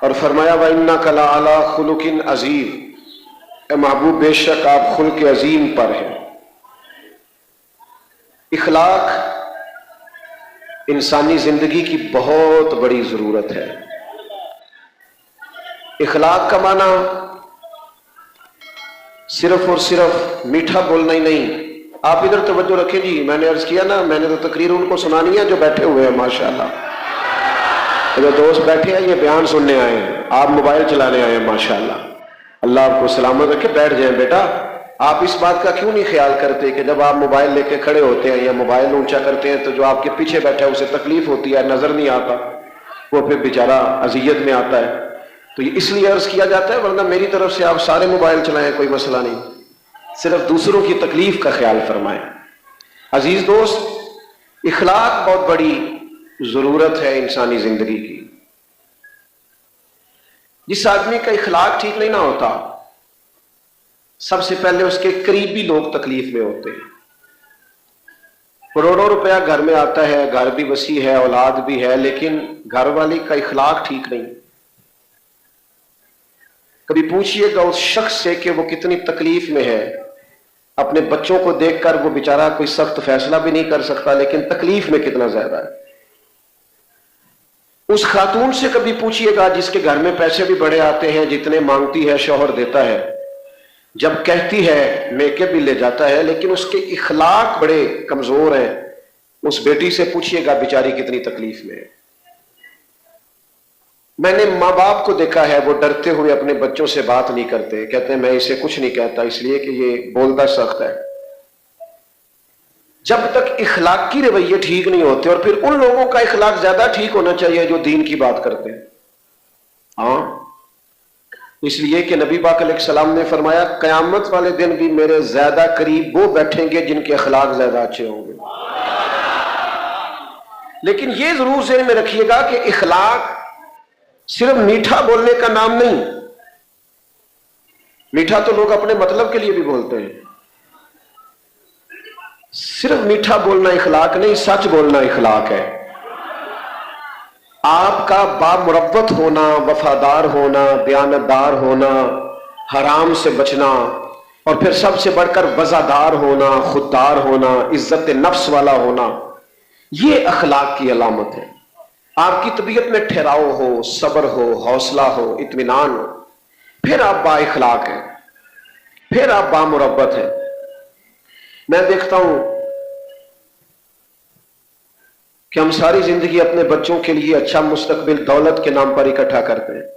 اور فرمایا وَإِنَّكَ لَعَلَىٰ خُلُقٍ عَظِيمٍ، اے محبوب بے شک آپ خلق عظیم پر ہیں۔ اخلاق انسانی زندگی کی بہت بڑی ضرورت ہے۔ اخلاق کا معنی صرف اور صرف میٹھا بولنا ہی نہیں۔ آپ ادھر توجہ رکھیں جی، میں نے عرض کیا نا، میں نے تو تقریر ان کو سنانی ہے جو بیٹھے ہوئے ہیں ماشاءاللہ۔ جو دوست بیٹھے ہیں یہ بیان سننے آئے ہیں، آپ موبائل چلانے آئے ہیں ماشاءاللہ۔ اللہ آپ کو سلامت رکھے، بیٹھ جائیں بیٹا۔ آپ اس بات کا کیوں نہیں خیال کرتے کہ جب آپ موبائل لے کے کھڑے ہوتے ہیں یا موبائل اونچا کرتے ہیں تو جو آپ کے پیچھے بیٹھا ہے اسے تکلیف ہوتی ہے، نظر نہیں آتا، وہ پھر بیچارہ اذیت میں آتا ہے۔ تو یہ اس لیے عرض کیا جاتا ہے، ورنہ میری طرف سے آپ سارے موبائل چلائیں، کوئی مسئلہ نہیں، صرف دوسروں کی تکلیف کا خیال فرمائیں۔ عزیز دوست، اخلاق بہت بڑی ضرورت ہے انسانی زندگی کی۔ جس آدمی کا اخلاق ٹھیک نہیں نہ ہوتا، سب سے پہلے اس کے قریبی لوگ تکلیف میں ہوتے ہیں۔ کروڑوں روپیہ گھر میں آتا ہے، گھر بھی وسیع ہے، اولاد بھی ہے، لیکن گھر والی کا اخلاق ٹھیک نہیں۔ کبھی پوچھئے گا اس شخص سے کہ وہ کتنی تکلیف میں ہے۔ اپنے بچوں کو دیکھ کر وہ بیچارہ کوئی سخت فیصلہ بھی نہیں کر سکتا، لیکن تکلیف میں کتنا زیادہ ہے۔ اس خاتون سے کبھی پوچھئے گا جس کے گھر میں پیسے بھی بڑے آتے ہیں، جتنے مانگتی ہے شوہر دیتا ہے، جب کہتی ہے میکے بھی لے جاتا ہے، لیکن اس کے اخلاق بڑے کمزور ہیں۔ اس بیٹی سے پوچھئے گا بیچاری کتنی تکلیف میں ہے۔ میں نے ماں باپ کو دیکھا ہے، وہ ڈرتے ہوئے اپنے بچوں سے بات نہیں کرتے، کہتے ہیں میں اسے کچھ نہیں کہتا اس لیے کہ یہ بولتا سخت ہے۔ جب تک اخلاقی رویے ٹھیک نہیں ہوتے، اور پھر ان لوگوں کا اخلاق زیادہ ٹھیک ہونا چاہیے جو دین کی بات کرتے ہیں۔ ہاں، اس لیے کہ نبی پاک علیہ السلام نے فرمایا قیامت والے دن بھی میرے زیادہ قریب وہ بیٹھیں گے جن کے اخلاق زیادہ اچھے ہوں گے۔ لیکن یہ ضرور ذہن میں رکھیے گا کہ اخلاق صرف میٹھا بولنے کا نام نہیں۔ میٹھا تو لوگ اپنے مطلب کے لیے بھی بولتے ہیں۔ صرف میٹھا بولنا اخلاق نہیں، سچ بولنا اخلاق ہے۔ آپ کا بامروت ہونا، وفادار ہونا، دیانتدار ہونا، حرام سے بچنا، اور پھر سب سے بڑھ کر وزادار ہونا، خوددار ہونا، عزت نفس والا ہونا، یہ اخلاق کی علامت ہے۔ آپ کی طبیعت میں ٹھہراؤ ہو، صبر ہو، حوصلہ ہو، اطمینان ہو، پھر آپ با اخلاق ہیں، پھر آپ بامروت ہیں۔ میں دیکھتا ہوں کہ ہم ساری زندگی اپنے بچوں کے لیے اچھا مستقبل دولت کے نام پر اکٹھا کرتے ہیں،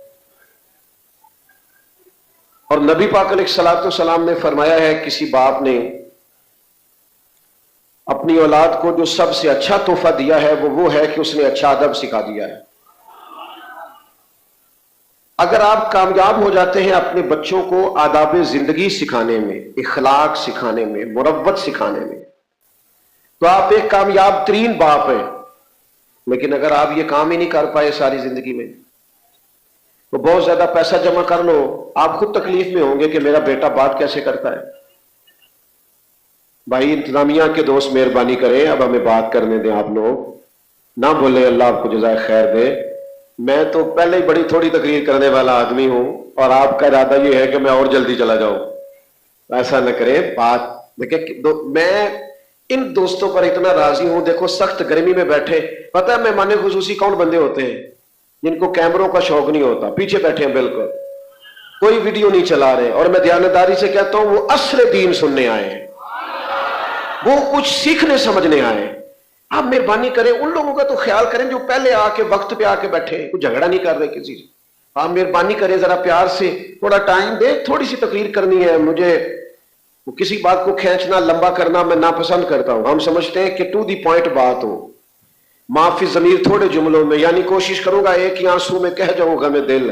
اور نبی پاک علیہ الصلوۃ والسلام نے فرمایا ہے کسی باپ نے اپنی اولاد کو جو سب سے اچھا تحفہ دیا ہے وہ ہے کہ اس نے اچھا ادب سکھا دیا ہے۔ اگر آپ کامیاب ہو جاتے ہیں اپنے بچوں کو آداب زندگی سکھانے میں، اخلاق سکھانے میں، مروت سکھانے میں، تو آپ ایک کامیاب ترین باپ ہیں۔ لیکن اگر آپ یہ کام ہی نہیں کر پائے ساری زندگی میں، تو بہت زیادہ پیسہ جمع کر لو، آپ خود تکلیف میں ہوں گے کہ میرا بیٹا بات کیسے کرتا ہے۔ بھائی انتظامیہ کے دوست مہربانی کریں، اب ہمیں بات کرنے دیں، آپ لوگ نہ بولے، اللہ آپ کو جزائے خیر دے۔ میں تو پہلے ہی بڑی تھوڑی تقریر کرنے والا آدمی ہوں، اور آپ کا ارادہ یہ ہے کہ میں اور جلدی چلا جاؤں۔ ایسا نہ کریں، بات دیکھیں، میں ان دوستوں پر اتنا راضی ہوں، دیکھو سخت گرمی میں بیٹھے، پتہ ہے مہمان خصوصی کون بندے ہوتے ہیں؟ جن کو کیمروں کا شوق نہیں ہوتا، پیچھے بیٹھے ہیں بالکل، کوئی ویڈیو نہیں چلا رہے، اور میں دیانتداری سے کہتا ہوں وہ اصل دین سننے آئے ہیں، وہ کچھ سیکھنے سمجھنے آئے ہیں۔ آپ مہربانی کریں، ان لوگوں کا تو خیال کریں جو پہلے آ کے وقت پہ آ کے بیٹھے، کوئی جھگڑا نہیں کر رہے کسی سے۔ آپ مہربانی کریں، ذرا پیار سے تھوڑا ٹائم دیں، تھوڑی سی تقریر کرنی ہے مجھے، کسی بات کو کھینچنا لمبا کرنا میں ناپسند کرتا ہوں۔ ہم سمجھتے ہیں کہ ٹو دی پوائنٹ بات ہو، معافی ضمیر تھوڑے جملوں میں، یعنی کوشش کروں گا ایک ہی آنسو میں کہہ جاؤں گا میں دل،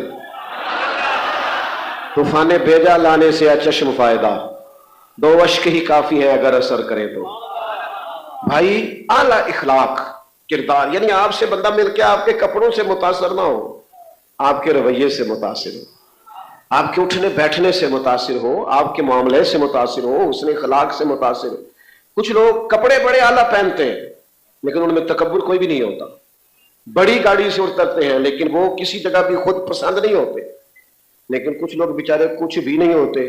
طوفان بیجا لانے سے چشم فائدہ، دو اشک ہی کافی ہے اگر اثر کرے تو۔ بھائی اعلیٰ اخلاق کردار، یعنی آپ سے بندہ مل کے آپ کے کپڑوں سے متاثر نہ ہو، آپ کے رویے سے متاثر ہو، آپ کے اٹھنے بیٹھنے سے متاثر ہو، آپ کے معاملے سے متاثر ہو، حسن اخلاق سے متاثر ہو۔ کچھ لوگ کپڑے بڑے اعلیٰ پہنتے ہیں لیکن ان میں تکبر کوئی بھی نہیں ہوتا، بڑی گاڑی سے اترتے ہیں لیکن وہ کسی جگہ بھی خود پسند نہیں ہوتے، لیکن کچھ لوگ بیچارے کچھ بھی نہیں ہوتے،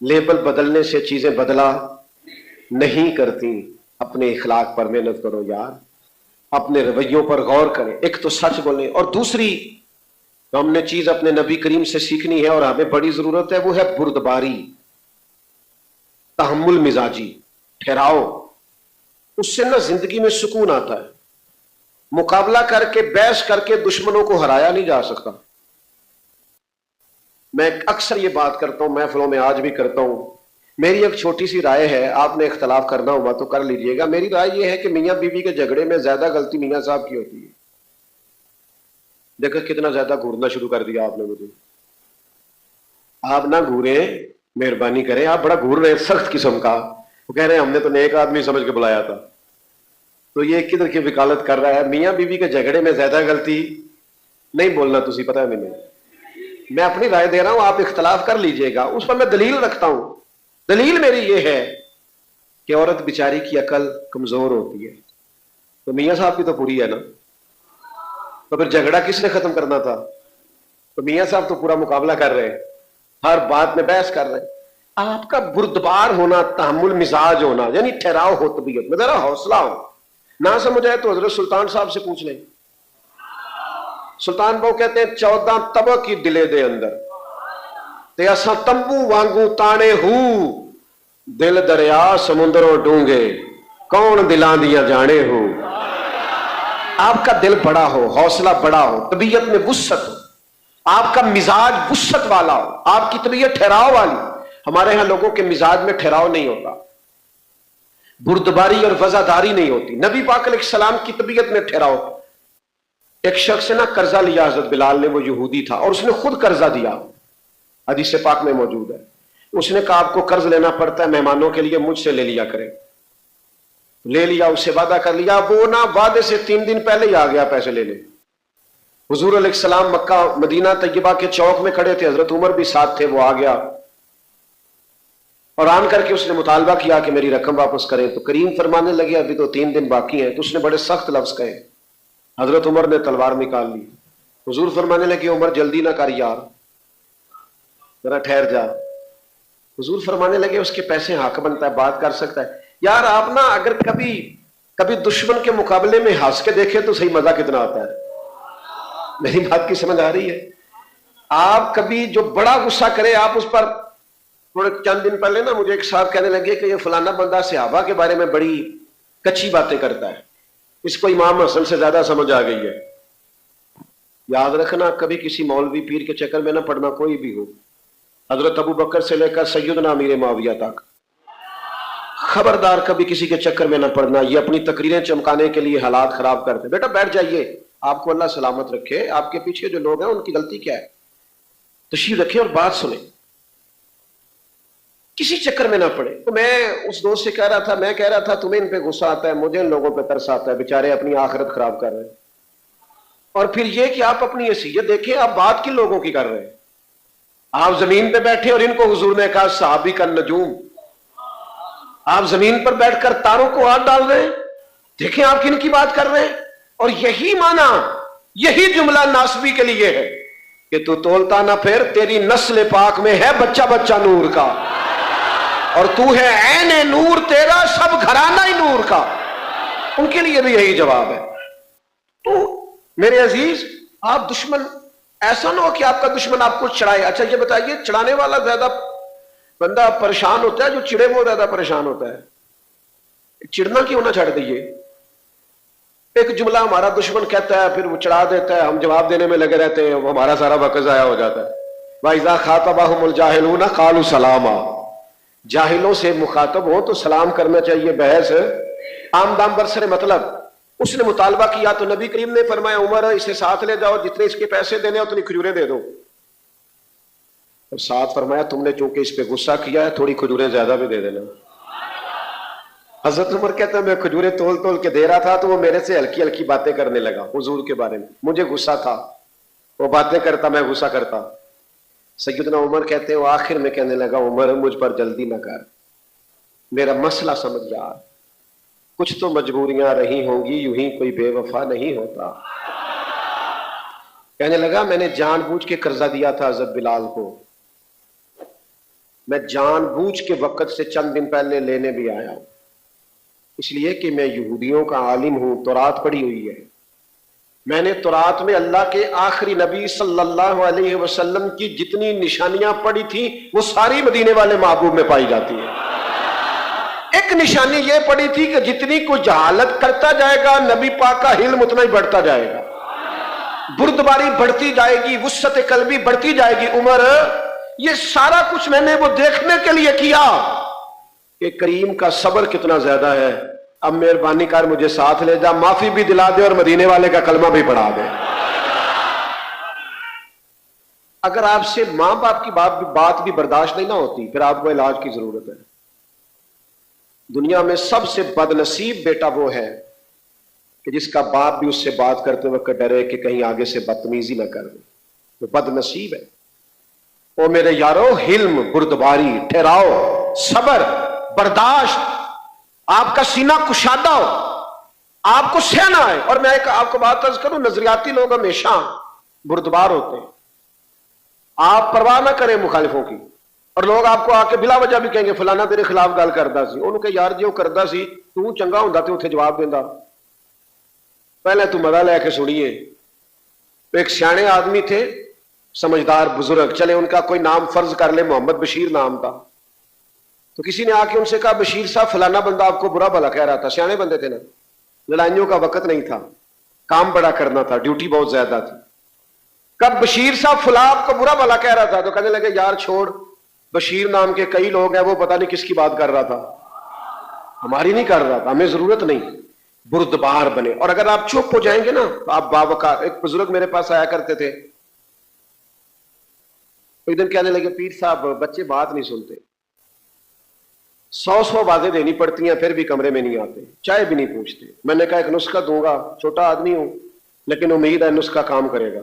لیبل بدلنے سے چیزیں بدلا نہیں کرتی. اپنے اخلاق پر محنت کرو یار, اپنے رویوں پر غور کریں. ایک تو سچ بولیں, اور دوسری تو ہم نے چیز اپنے نبی کریم سے سیکھنی ہے اور ہمیں بڑی ضرورت ہے, وہ ہے بردباری, تحمل مزاجی, ٹھہراؤ. اس سے نہ زندگی میں سکون آتا ہے. مقابلہ کر کے, بحث کر کے دشمنوں کو ہرایا نہیں جا سکتا. میں اکثر یہ بات کرتا ہوں, محفلوں میں آج بھی کرتا ہوں. میری ایک چھوٹی سی رائے ہے, آپ نے اختلاف کرنا ہوا تو کر لیجئے گا. میری رائے یہ ہے کہ میاں بیوی کے جھگڑے میں زیادہ غلطی میاں صاحب کی ہوتی ہے. دیکھو کتنا زیادہ گھورنا شروع کر دیا آپ نے مجھے. آپ نہ گھوریں, مہربانی کریں, آپ بڑا گھور رہے ہیں سخت قسم کا. وہ کہہ رہے ہیں ہم نے تو نیک آدمی سمجھ کے بلایا تھا. تو یہ کدھر کی وکالت کر رہا ہے. میاں بیوی کے جھگڑے میں زیادہ غلطی نہیں بولنا, تجھے پتا ہے میں اپنی رائے دے رہا ہوں, آپ اختلاف کر لیجئے گا, اس پر میں دلیل رکھتا ہوں. دلیل میری یہ ہے کہ عورت بیچاری کی عقل کمزور ہوتی ہے, تو میاں صاحب کی تو پوری ہے نا. تو پھر جھگڑا کس نے ختم کرنا تھا؟ تو میاں صاحب تو پورا مقابلہ کر رہے ہیں, ہر بات میں بحث کر رہے ہیں. آپ کا بردبار ہونا, تحمل مزاج ہونا, یعنی ٹھہراؤ ہو طبیعت میں, ذرا حوصلہ ہو. نہ سمجھ آئے تو حضرت سلطان صاحب سے پوچھ لیں. سلطان بہو کہتے ہیں 14 طبق کی دلے دے اندر تے اساں تمبو وانگو تانے ہو, دل دریا سمندروں ڈونگے, کون دلان دیا جانے ہو. آپ کا دل بڑا ہو, حوصلہ بڑا ہو, طبیعت میں وسعت ہو, آپ کا مزاج وسعت والا ہو, آپ کی طبیعت ٹھہراؤ والی. ہمارے ہاں لوگوں کے مزاج میں ٹھہراؤ نہیں ہوتا, بردباری اور وزاداری نہیں ہوتی. نبی پاک علیہ السلام کی طبیعت میں ٹھہراؤ. ایک شخص نے نا قرضہ لیا حضرت بلال نے, وہ یہودی تھا اور اس نے خود قرضہ دیا, حدیث پاک میں موجود ہے. اس نے کہا آپ کو قرض لینا پڑتا ہے مہمانوں کے لیے, مجھ سے لے لیا کرے. لے لیا, اس سے وعدہ کر لیا. وہ نا وعدے سے 3 دن پہلے ہی آ گیا پیسے لینے. حضور علیہ السلام مکہ مدینہ طیبہ کے چوک میں کھڑے تھے, حضرت عمر بھی ساتھ تھے. وہ آ گیا اور آن کر کے اس نے مطالبہ کیا کہ میری رقم واپس کریں. تو کریم فرمانے لگے ابھی تو 3 دن باقی ہیں. تو اس نے بڑے سخت لفظ کہے. حضرت عمر نے تلوار نکال لی. حضور فرمانے لگے عمر جلدی نہ کر یار, ذرا ٹھہر جا. حضور فرمانے لگے اس کے پیسے حق بنتا ہے, بات کر سکتا ہے. یار آپ نا اگر کبھی دشمن کے مقابلے میں ہنس کے دیکھیں تو صحیح مزہ کتنا آتا ہے. میری بات کی سمجھ آ رہی ہے؟ آپ کبھی جو بڑا غصہ کرے, آپ اس پر تھوڑے چند دن پہلے نا مجھے ایک صاحب کہنے لگے کہ یہ فلانا بندہ صحابہ کے بارے میں بڑی کچی باتیں کرتا ہے, اس کو امام حسن سے زیادہ سمجھ آ گئی ہے. یاد رکھنا کبھی کسی مولوی پیر کے چکر میں نہ پڑنا, کوئی بھی ہو, حضرت ابو بکر سے لے کر سیدنا امیر معاویہ تک. خبردار کبھی کسی کے چکر میں نہ پڑنا, یہ اپنی تقریریں چمکانے کے لیے حالات خراب کرتے. بیٹا بیٹھ جائیے, آپ کو اللہ سلامت رکھے. آپ کے پیچھے جو لوگ ہیں ان کی غلطی کیا ہے, تشریف رکھیں اور بات سنیں, کسی چکر میں نہ پڑے. تو میں اس دوست سے کہہ رہا تھا تمہیں ان پہ غصہ آتا ہے, مجھے ان لوگوں پہ ترس آتا ہے, بیچارے اپنی آخرت خراب کر رہے ہیں. اور پھر یہ کہ آپ اپنی حیثیت دیکھیں, آپ بات کن لوگوں کی کر رہے ہیں. آپ زمین پہ بیٹھے اور ان کو حضور نے کہا صحابی کا نجوم. آپ زمین پر بیٹھ کر تاروں کو ہاتھ ڈال رہے ہیں, دیکھیں آپ کن کی بات کر رہے ہیں. اور یہی معنی, یہی جملہ ناسبی کے لیے ہے کہ تو تولتا نہ پھر, تیری نسل پاک میں ہے بچہ بچہ نور کا, اور تو ہے عین نور, تیرا سب گھرانہ ہی نور کا. ان کے لیے بھی یہی جواب ہے. تو میرے عزیز, آپ دشمن ایسا نہ ہو کہ آپ کا دشمن آپ کو چڑھائے. اچھا یہ بتائیے, چڑھانے والا زیادہ بندہ پریشان ہوتا ہے, جو چڑے وہ زیادہ پریشان ہوتا ہے. چڑنا کیوں نہ چھڑ دیے. ایک جملہ ہمارا دشمن کہتا ہے, پھر وہ چڑھا دیتا ہے, ہم جواب دینے میں لگے رہتے ہیں, وہ ہمارا سارا وقت ضائع ہو جاتا ہے. وَإِذَا خَاطَبَهُمُ الْجَاهِلُونَ قَالُوا سَلَامًا. جاہلوں سے مخاطب ہو تو سلام کرنا چاہیے. بحث عام دام برسر مطلب. اس نے مطالبہ کیا تو نبی کریم نے فرمایا عمر اسے ساتھ لے جاؤ, جتنے اس کے پیسے دینے اتنی کھجوریں دے دو. اور ساتھ فرمایا تم نے چونکہ اس پہ غصہ کیا ہے تھوڑی کھجوریں زیادہ بھی دے دینا. حضرت عمر کہتا ہے میں کھجوریں تول تول کے دے رہا تھا تو وہ میرے سے ہلکی ہلکی باتیں کرنے لگا حضور کے بارے میں. مجھے غصہ تھا, وہ باتیں کرتا, میں غصہ کرتا. سیدنا عمر کہتے ہیں وہ آخر میں کہنے لگا عمر مجھ پر جلدی نہ کر, میرا مسئلہ سمجھ جا, کچھ تو مجبوریاں رہی ہوں گی, یوں ہی کوئی بے وفا نہیں ہوتا. کہنے لگا میں نے جان بوجھ کے قرضہ دیا تھا حضرت بلال کو, میں جان بوجھ کے وقت سے چند دن پہلے لینے بھی آیا ہوں، اس لیے کہ میں یہودیوں کا عالم ہوں، تورات پڑھی ہوئی ہے، میں نے تورات میں اللہ کے آخری نبی صلی اللہ علیہ وسلم کی جتنی نشانیاں پڑھی تھی وہ ساری مدینے والے محبوب میں پائی جاتی ہیں۔ ایک نشانی یہ پڑھی تھی کہ جتنی کوئی جہالت کرتا جائے گا نبی پاک کا علم اتنا ہی بڑھتا جائے گا، بردباری بڑھتی جائے گی، وسعت قلبی بڑھتی جائے گی، عمر یہ سارا کچھ میں نے وہ دیکھنے کے لیے کیا کہ کریم کا صبر کتنا زیادہ ہے۔ اب مہربانی کر مجھے ساتھ لے جا، معافی بھی دلا دے اور مدینے والے کا کلمہ بھی پڑھا دے۔ اگر آپ سے ماں باپ کی بات بھی برداشت نہیں نہ ہوتی پھر آپ کو علاج کی ضرورت ہے۔ دنیا میں سب سے بد نصیب بیٹا وہ ہے کہ جس کا باپ بھی اس سے بات کرتے وقت ڈرے کہ کہیں آگے سے بدتمیزی نہ کر دے، وہ بد نصیب ہے۔ او میرے یارو، حلم، بردباری، ٹھہراؤ، صبر، برداشت، آپ کا سینہ کشادہ ہو، آپ کو سہنا ہے۔ اور میں ایک آپ کو بات عرض کروں، نظریاتی لوگ ہمیشہ بردبار ہوتے ہیں، آپ پرواہ نہ کریں مخالفوں کی، اور لوگ آپ کو آ کے بلا وجہ بھی کہیں گے فلانا تیرے خلاف گل کردا سی، انہوں کہ یار جی وہ کردا سی تو چنگا ہوندا تے اتنے جواب دیندا، پہلے تو مزہ لے کے سنیے۔ ایک سیانے آدمی تھے، سمجھدار بزرگ، چلے ان کا کوئی نام فرض کر لے، محمد بشیر نام تھا، تو کسی نے آ کے ان سے کہا بشیر صاحب فلانا بندہ آپ کو برا بھلا کہہ رہا تھا، سیانے بندے تھے نا، لڑائیوں کا وقت نہیں تھا، کام بڑا کرنا تھا، ڈیوٹی بہت زیادہ تھی۔ کب بشیر صاحب فلاں آپ کو برا بھلا کہہ رہا تھا تو کہنے لگے یار چھوڑ، بشیر نام کے کئی لوگ ہیں، وہ پتہ نہیں کس کی بات کر رہا تھا، ہماری نہیں کر رہا تھا، ہمیں ضرورت نہیں۔ بردبار بنے، اور اگر آپ چپ ہو جائیں گے نا تو آپ باوقار۔ ایک بزرگ میرے پاس آیا کرتے تھے، ایک دن کہنے لگے پیر صاحب بچے بات نہیں سنتے، 100 باتیں دینی پڑتی ہیں پھر بھی کمرے میں نہیں آتے، چائے بھی نہیں پوچھتے۔ میں نے کہا ایک نسخہ دوں گا، چھوٹا آدمی ہوں لیکن امید ہے نسخہ کام کرے گا۔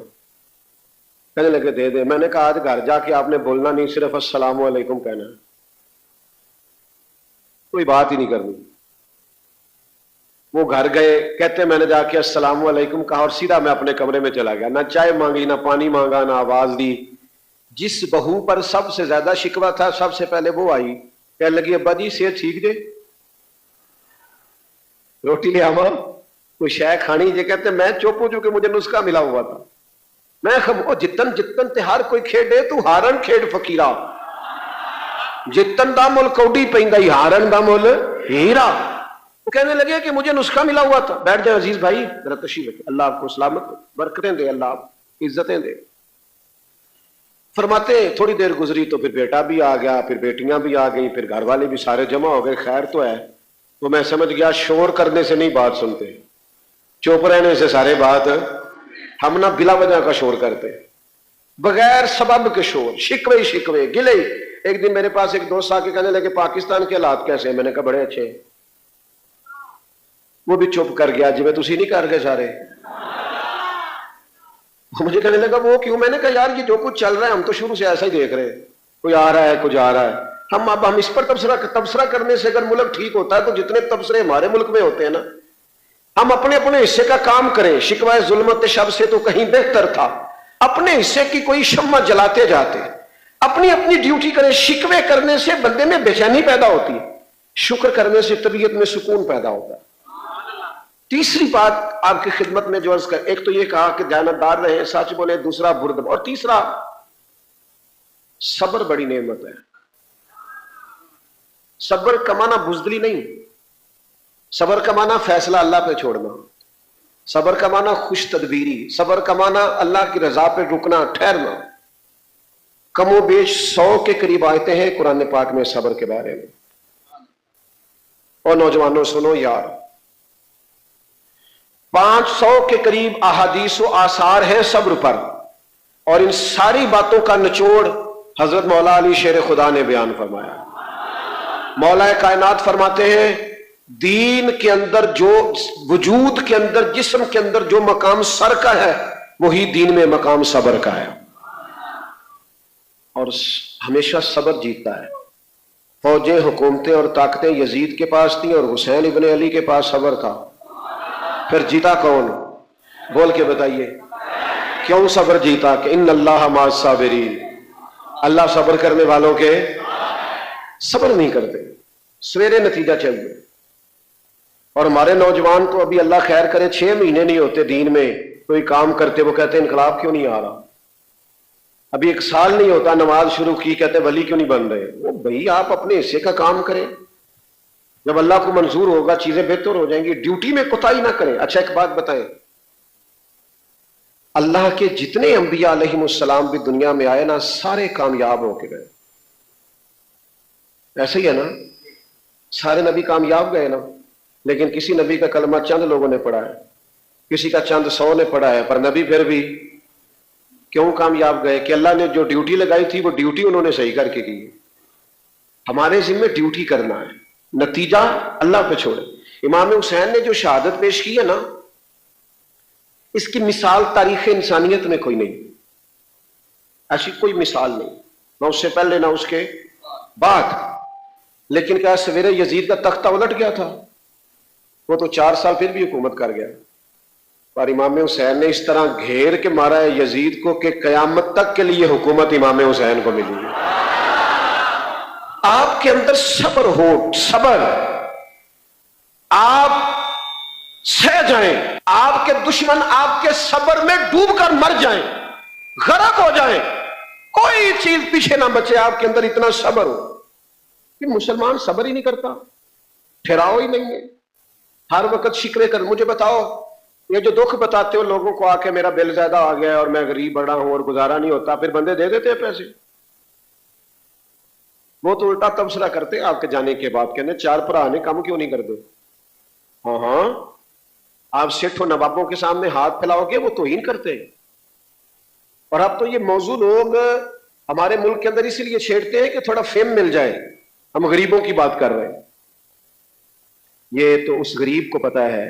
کہنے لگے دے دے۔ میں نے کہا آج گھر جا کے آپ نے بولنا نہیں، صرف السلام علیکم کہنا ہے، کوئی بات ہی نہیں کرنی۔ وہ گھر گئے، کہتے میں نے جا کے السلام علیکم کہا اور سیدھا میں اپنے کمرے میں چلا گیا، نہ چائے مانگی، نہ پانی مانگا، نہ آواز دی۔ جس بہو پر سب سے زیادہ شکوہ تھا سب سے پہلے وہ آئی، کہنے لگی ابا جی صحت ٹھیک جے، روٹی لے آواں، کوئی شے کھانی جے؟ کہتے میں چپ ہوں چونکہ مجھے نسخہ ملا ہوا تھا۔ میں خبو جتن جتن تے ہر کوئی کھیڈے تو ہارن کھیڈ فقیرا، جتن دا مل کوڈی پیندا ہی ہارن دا مل ہیرا۔ وہ کہنے لگے کہ مجھے نسخہ ملا ہوا تھا۔ بیٹھ جائے عزیز بھائی، ذرا تشریف رکھیں، اللہ آپ کو سلامت برکتیں دے، اللہ آپ کو عزتیں دے۔ فرماتے تھوڑی دیر گزری تو پھر بیٹا بھی آ گیا، پھر بیٹیاں بھی آ گئیں، پھر گھر والے بھی سارے جمع ہو گئے، خیر تو ہے۔ تو میں سمجھ گیا شور کرنے سے نہیں بات سنتے، چپ رہنے سے سارے بات، ہم نہ بلا وجہ کا شور کرتے، بغیر سبب کے شور، شکوے شکوے گلے۔ ایک دن میرے پاس ایک دوست آ کے کہنے لگے پاکستان کے حالات کیسے ہیں؟ میں نے کہا بڑے اچھے ہیں۔ وہ بھی چپ کر گیا، جی میں تسی نہیں کر گئے سارے۔ مجھے کہنے لگا وہ کیوں؟ میں نے کہا یار یہ جو کچھ چل رہا ہے ہم تو شروع سے ایسا ہی دیکھ رہے ہیں، کوئی آ رہا ہے کچھ آ رہا ہے۔ ہم اس پر تبصرہ کرنے سے اگر ملک ٹھیک ہوتا ہے تو جتنے تبصرے ہمارے ملک میں ہوتے ہیں نا، ہم اپنے اپنے حصے کا کام کریں۔ شکوہ ظلمت شب سے تو کہیں بہتر تھا، اپنے حصے کی کوئی شمع جلاتے جاتے، اپنی اپنی ڈیوٹی کریں۔ شکوے کرنے سے بندے میں بے چینی پیدا ہوتی ہے، شکر کرنے سے طبیعت میں سکون پیدا ہوتا ہے۔ تیسری بات آپ کی خدمت میں جو عرض کر، ایک تو یہ کہا کہ دیانتدار رہیں، سچ بولے، دوسرا بردبار، اور تیسرا صبر بڑی نعمت ہے۔ صبر کا معنی بزدلی نہیں، صبر کا معنی فیصلہ اللہ پہ چھوڑنا، صبر کا معنی خوش تدبیری، صبر کا معنی اللہ کی رضا پہ رکنا، ٹھہرنا۔ کم و بیش 100 کے قریب آیتیں ہیں قرآن پاک میں صبر کے بارے میں۔ اور نوجوانوں سنو یار، 500 کے قریب احادیث و آثار ہیں صبر پر، اور ان ساری باتوں کا نچوڑ حضرت مولا علی شیر خدا نے بیان فرمایا۔ مولا کائنات فرماتے ہیں دین کے اندر جو وجود کے اندر، جسم کے اندر جو مقام سر کا ہے وہی دین میں مقام صبر کا ہے، اور ہمیشہ صبر جیتتا ہے۔ فوجیں، حکومتیں اور طاقتیں یزید کے پاس تھیں اور حسین ابن علی کے پاس صبر تھا، پھر جیتا کون؟ بول کے بتائیے کیوں صبر جیتا؟ کہ ان اللہ مع الصابرین، اللہ صبر کرنے والوں کے صبر نہیں کرتے, سویرے نتیجہ چاہیے. اور ہمارے نوجوان تو ابھی اللہ خیر کرے 6 مہینے نہیں ہوتے دین میں کوئی کام کرتے, وہ کہتے ہیں انقلاب کیوں نہیں آ رہا. ابھی 1 سال نہیں ہوتا نماز شروع کی, کہتے ولی کیوں نہیں بن رہے. وہ بھائی آپ اپنے حصے کا کام کریں, جب اللہ کو منظور ہوگا چیزیں بہتر ہو جائیں گی. ڈیوٹی میں کوتاہی نہ کریں. اچھا ایک بات بتائیں, اللہ کے جتنے انبیاء علیہم السلام بھی دنیا میں آئے نا, سارے کامیاب ہو کے گئے. ایسے ہی ہے نا, سارے نبی کامیاب گئے نا, لیکن کسی نبی کا کلمہ چند لوگوں نے پڑھا ہے, کسی کا چند 100 نے پڑھا ہے, پر نبی پھر بھی کیوں کامیاب گئے؟ کہ اللہ نے جو ڈیوٹی لگائی تھی وہ ڈیوٹی انہوں نے صحیح کر کے کی. ہمارے ذمہ ڈیوٹی کرنا ہے, نتیجہ اللہ پہ چھوڑے. امام حسین نے جو شہادت پیش کی ہے نا, اس کی مثال تاریخ انسانیت میں کوئی نہیں, ایسی کوئی مثال نہیں, نہ اس سے پہلے نہ اس کے بعد. لیکن کیا سویرے یزید کا تختہ الٹ گیا تھا؟ وہ تو 4 سال پھر بھی حکومت کر گیا. اور امام حسین نے اس طرح گھیر کے مارا ہے یزید کو کہ قیامت تک کے لیے حکومت امام حسین کو ملی ہے. آپ کے اندر صبر ہو, صبر, آپ سہ جائیں, آپ کے دشمن آپ کے صبر میں ڈوب کر مر جائیں, غرق ہو جائیں, کوئی چیز پیچھے نہ بچے, آپ کے اندر اتنا صبر ہو. کہ مسلمان صبر ہی نہیں کرتا, ٹھہراؤ ہی نہیں ہے, ہر وقت شکوے کر. مجھے بتاؤ, یہ جو دکھ بتاتے ہو لوگوں کو آ کے میرا بل زیادہ آ گیا ہے اور میں غریب بڑا ہوں اور گزارا نہیں ہوتا, پھر بندے دے دیتے ہیں پیسے. وہ تو الٹا تبصرہ کرتے آپ کے جانے کے بعد, کہنے 4 بھرا نے کم کیوں نہیں کرتے. ہاں, آپ سیٹھوں نوابوں کے سامنے ہاتھ پھیلاؤ گے وہ توہین کرتے ہیں. اور اب تو یہ موضوع لوگ ہمارے ملک کے اندر اسی لیے چھیڑتے ہیں کہ تھوڑا فیم مل جائے, ہم غریبوں کی بات کر رہے ہیں. یہ تو اس غریب کو پتا ہے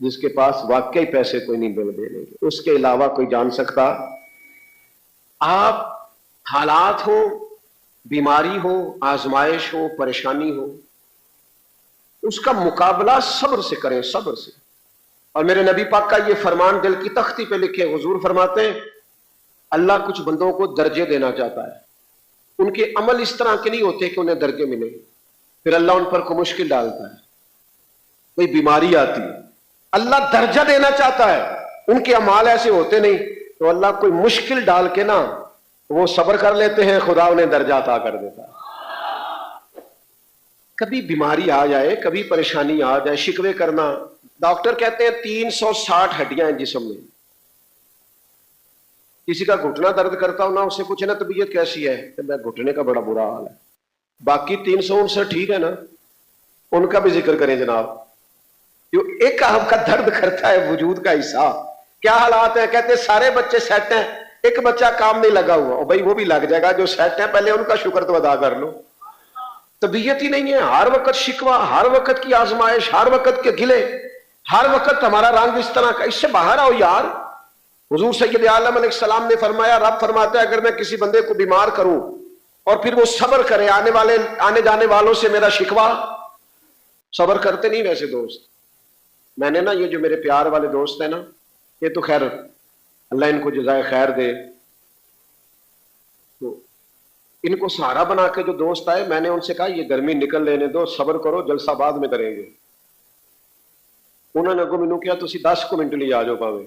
جس کے پاس واقعی پیسے کوئی نہیں بل دینے کے, اس کے علاوہ کوئی جان سکتا. آپ حالات ہو, بیماری ہو, آزمائش ہو, پریشانی ہو, اس کا مقابلہ صبر سے کریں, صبر سے. اور میرے نبی پاک کا یہ فرمان دل کی تختی پہ لکھے, حضور فرماتے ہیں اللہ کچھ بندوں کو درجے دینا چاہتا ہے, ان کے عمل اس طرح کے نہیں ہوتے کہ انہیں درجے ملے, پھر اللہ ان پر کوئی مشکل ڈالتا ہے, کوئی بیماری آتی ہے, اللہ درجہ دینا چاہتا ہے, ان کے اعمال ایسے ہوتے نہیں, تو اللہ کوئی مشکل ڈال کے نا وہ صبر کر لیتے ہیں, خدا انہیں درجہ عطا کر دیتا ہے. کبھی بیماری آ جائے, کبھی پریشانی آ جائے, شکوے کرنا. ڈاکٹر کہتے ہیں 360 ہڈیاں ہیں جسم میں. کسی کا گھٹنا درد کرتا ہو نا, اسے پوچھے نا طبیعت کیسی ہے, کہ میں گھٹنے کا بڑا برا حال ہے. باقی 359 ٹھیک ہے نا, ان کا بھی ذکر کریں جناب. جو ایک آپ کا درد کرتا ہے وجود کا حصہ, کیا حالات ہیں؟ کہتے ہیں سارے بچے سیٹ ہیں, ایک بچہ کام نہیں لگا ہوا. اور بھائی وہ بھی لگ جائے گا, جو سیٹ ہیں پہلے ان کا شکر تو ادا کر لو. طبیعت ہی نہیں ہے, ہر وقت شکوہ, ہر وقت کی آزمائش, ہر وقت کے گلے, ہر وقت ہمارا رنگ اس طرح کا. اس سے باہر آؤ یار. حضور سید عالم علیہ السلام نے فرمایا, رب فرماتا ہے اگر میں کسی بندے کو بیمار کروں اور پھر وہ صبر کرے, آنے جانے والوں سے میرا شکوہ, صبر کرتے نہیں ویسے دوست. میں نے نا یہ جو میرے پیار والے دوست ہیں نا, یہ تو خیر اللہ ان کو جزائے خیر دے, تو ان کو سہارا بنا کے جو دوست آئے, میں نے ان سے کہا یہ گرمی نکل لینے دو, صبر کرو, جلسہ بعد میں کریں گے. انہوں نے کو مینوں کیا تسی 10 منٹ لیے آ جاؤ پاوے.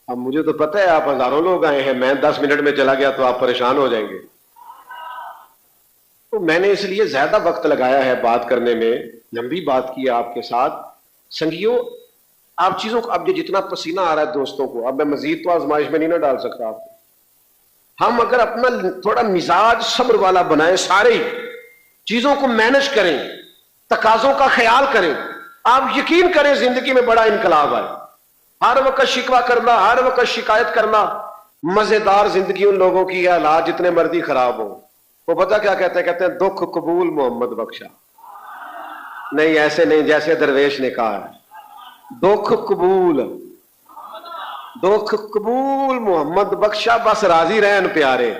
اب مجھے تو پتہ ہے آپ ہزاروں لوگ آئے ہیں, میں 10 منٹ میں چلا گیا تو آپ پریشان ہو جائیں گے. تو میں نے اس لیے زیادہ وقت لگایا ہے بات کرنے میں, لمبی بات کی ہے آپ کے ساتھ. سنگیو, آپ چیزوں کو, اب یہ جتنا پسینہ آ رہا ہے دوستوں کو, اب میں مزید تو آزمائش میں نہیں نہ ڈال سکتا آپ کو. ہم اگر اپنا تھوڑا مزاج صبر والا بنائیں, سارے چیزوں کو مینج کریں, تقاضوں کا خیال کریں, آپ یقین کریں زندگی میں بڑا انقلاب آئے. ہر وقت شکوہ کرنا, ہر وقت شکایت کرنا, مزیدار زندگی ان لوگوں کی ہے, حالات جتنے مرضی خراب ہو. وہ پتہ کیا کہتے ہیں؟ کہتے ہیں دکھ قبول محمد بخشا. نہیں ایسے نہیں جیسے درویش نے کہا ہے, دکھ قبول, دکھ قبول محمد بخشا, بس راضی رہن پیارے.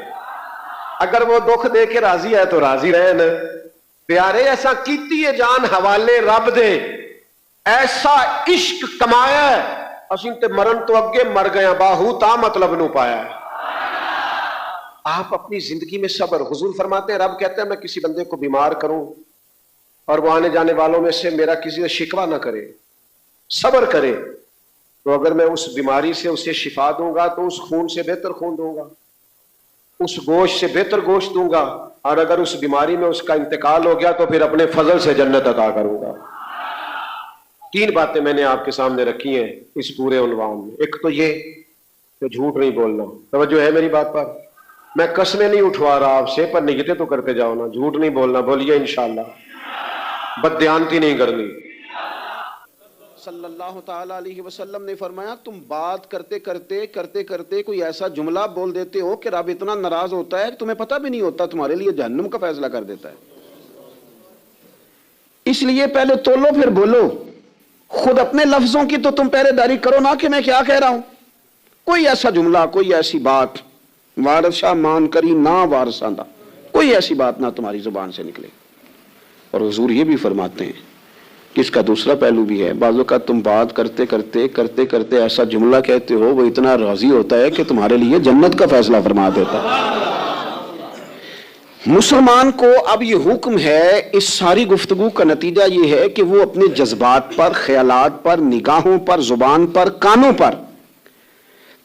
اگر وہ دکھ دے کے راضی ہے تو راضی رہن پیارے. ایسا کیتی ہے جان حوالے رب دے, ایسا عشق کمایا ہے, اسی تے مرن تو اگے مر گیا, باہو تا مطلب نو پایا ہے. آپ اپنی زندگی میں صبر، حضور فرماتے ہیں رب کہتے ہیں میں کسی بندے کو بیمار کروں اور وہ آنے جانے والوں میں سے میرا کسی سے شکوہ نہ کرے، صبر کرے، تو اگر میں اس بیماری سے اسے شفا دوں گا تو اس خون سے بہتر خون دوں گا، اس گوشت سے بہتر گوشت دوں گا، اور اگر اس بیماری میں اس کا انتقال ہو گیا تو پھر اپنے فضل سے جنت عطا کروں گا۔ 3 باتیں میں نے آپ کے سامنے رکھی ہیں اس پورے عنوان میں۔ ایک تو یہ کہ جھوٹ نہیں بولنا، توجہ ہے میری بات پر؟ میں قسمیں نہیں اٹھوا رہا آپ سے، پر نیتیں تو کرتے جاؤ نا۔ جھوٹ نہیں بولنا، بولیے انشاءاللہ۔ بددیانتی نہیں کرنی۔ صلی اللہ تعالی علیہ وسلم نے فرمایا تم بات کرتے کرتے کوئی ایسا جملہ بول دیتے ہو کہ رب اتنا ناراض ہوتا ہے کہ تمہیں پتہ بھی نہیں ہوتا، تمہارے لیے جہنم کا فیصلہ کر دیتا ہے۔ اس لیے پہلے تولو پھر بولو۔ خود اپنے لفظوں کی تو تم پہرے داری کرو نا کہ میں کیا کہہ رہا ہوں۔ کوئی ایسا جملہ، کوئی ایسی بات، وارثہ مان کری نہ وارثاندہ، کوئی ایسی بات نہ تمہاری زبان سے نکلے۔ اور حضور یہ بھی فرماتے ہیں کہ اس کا دوسرا پہلو بھی ہے، بعض اوقات تم بات کرتے ایسا جملہ کہتے ہو وہ اتنا راضی ہوتا ہے کہ تمہارے لیے جنت کا فیصلہ فرما دیتا ہے۔ مسلمان کو اب یہ حکم ہے، اس ساری گفتگو کا نتیجہ یہ ہے کہ وہ اپنے جذبات پر، خیالات پر، نگاہوں پر، زبان پر، کانوں پر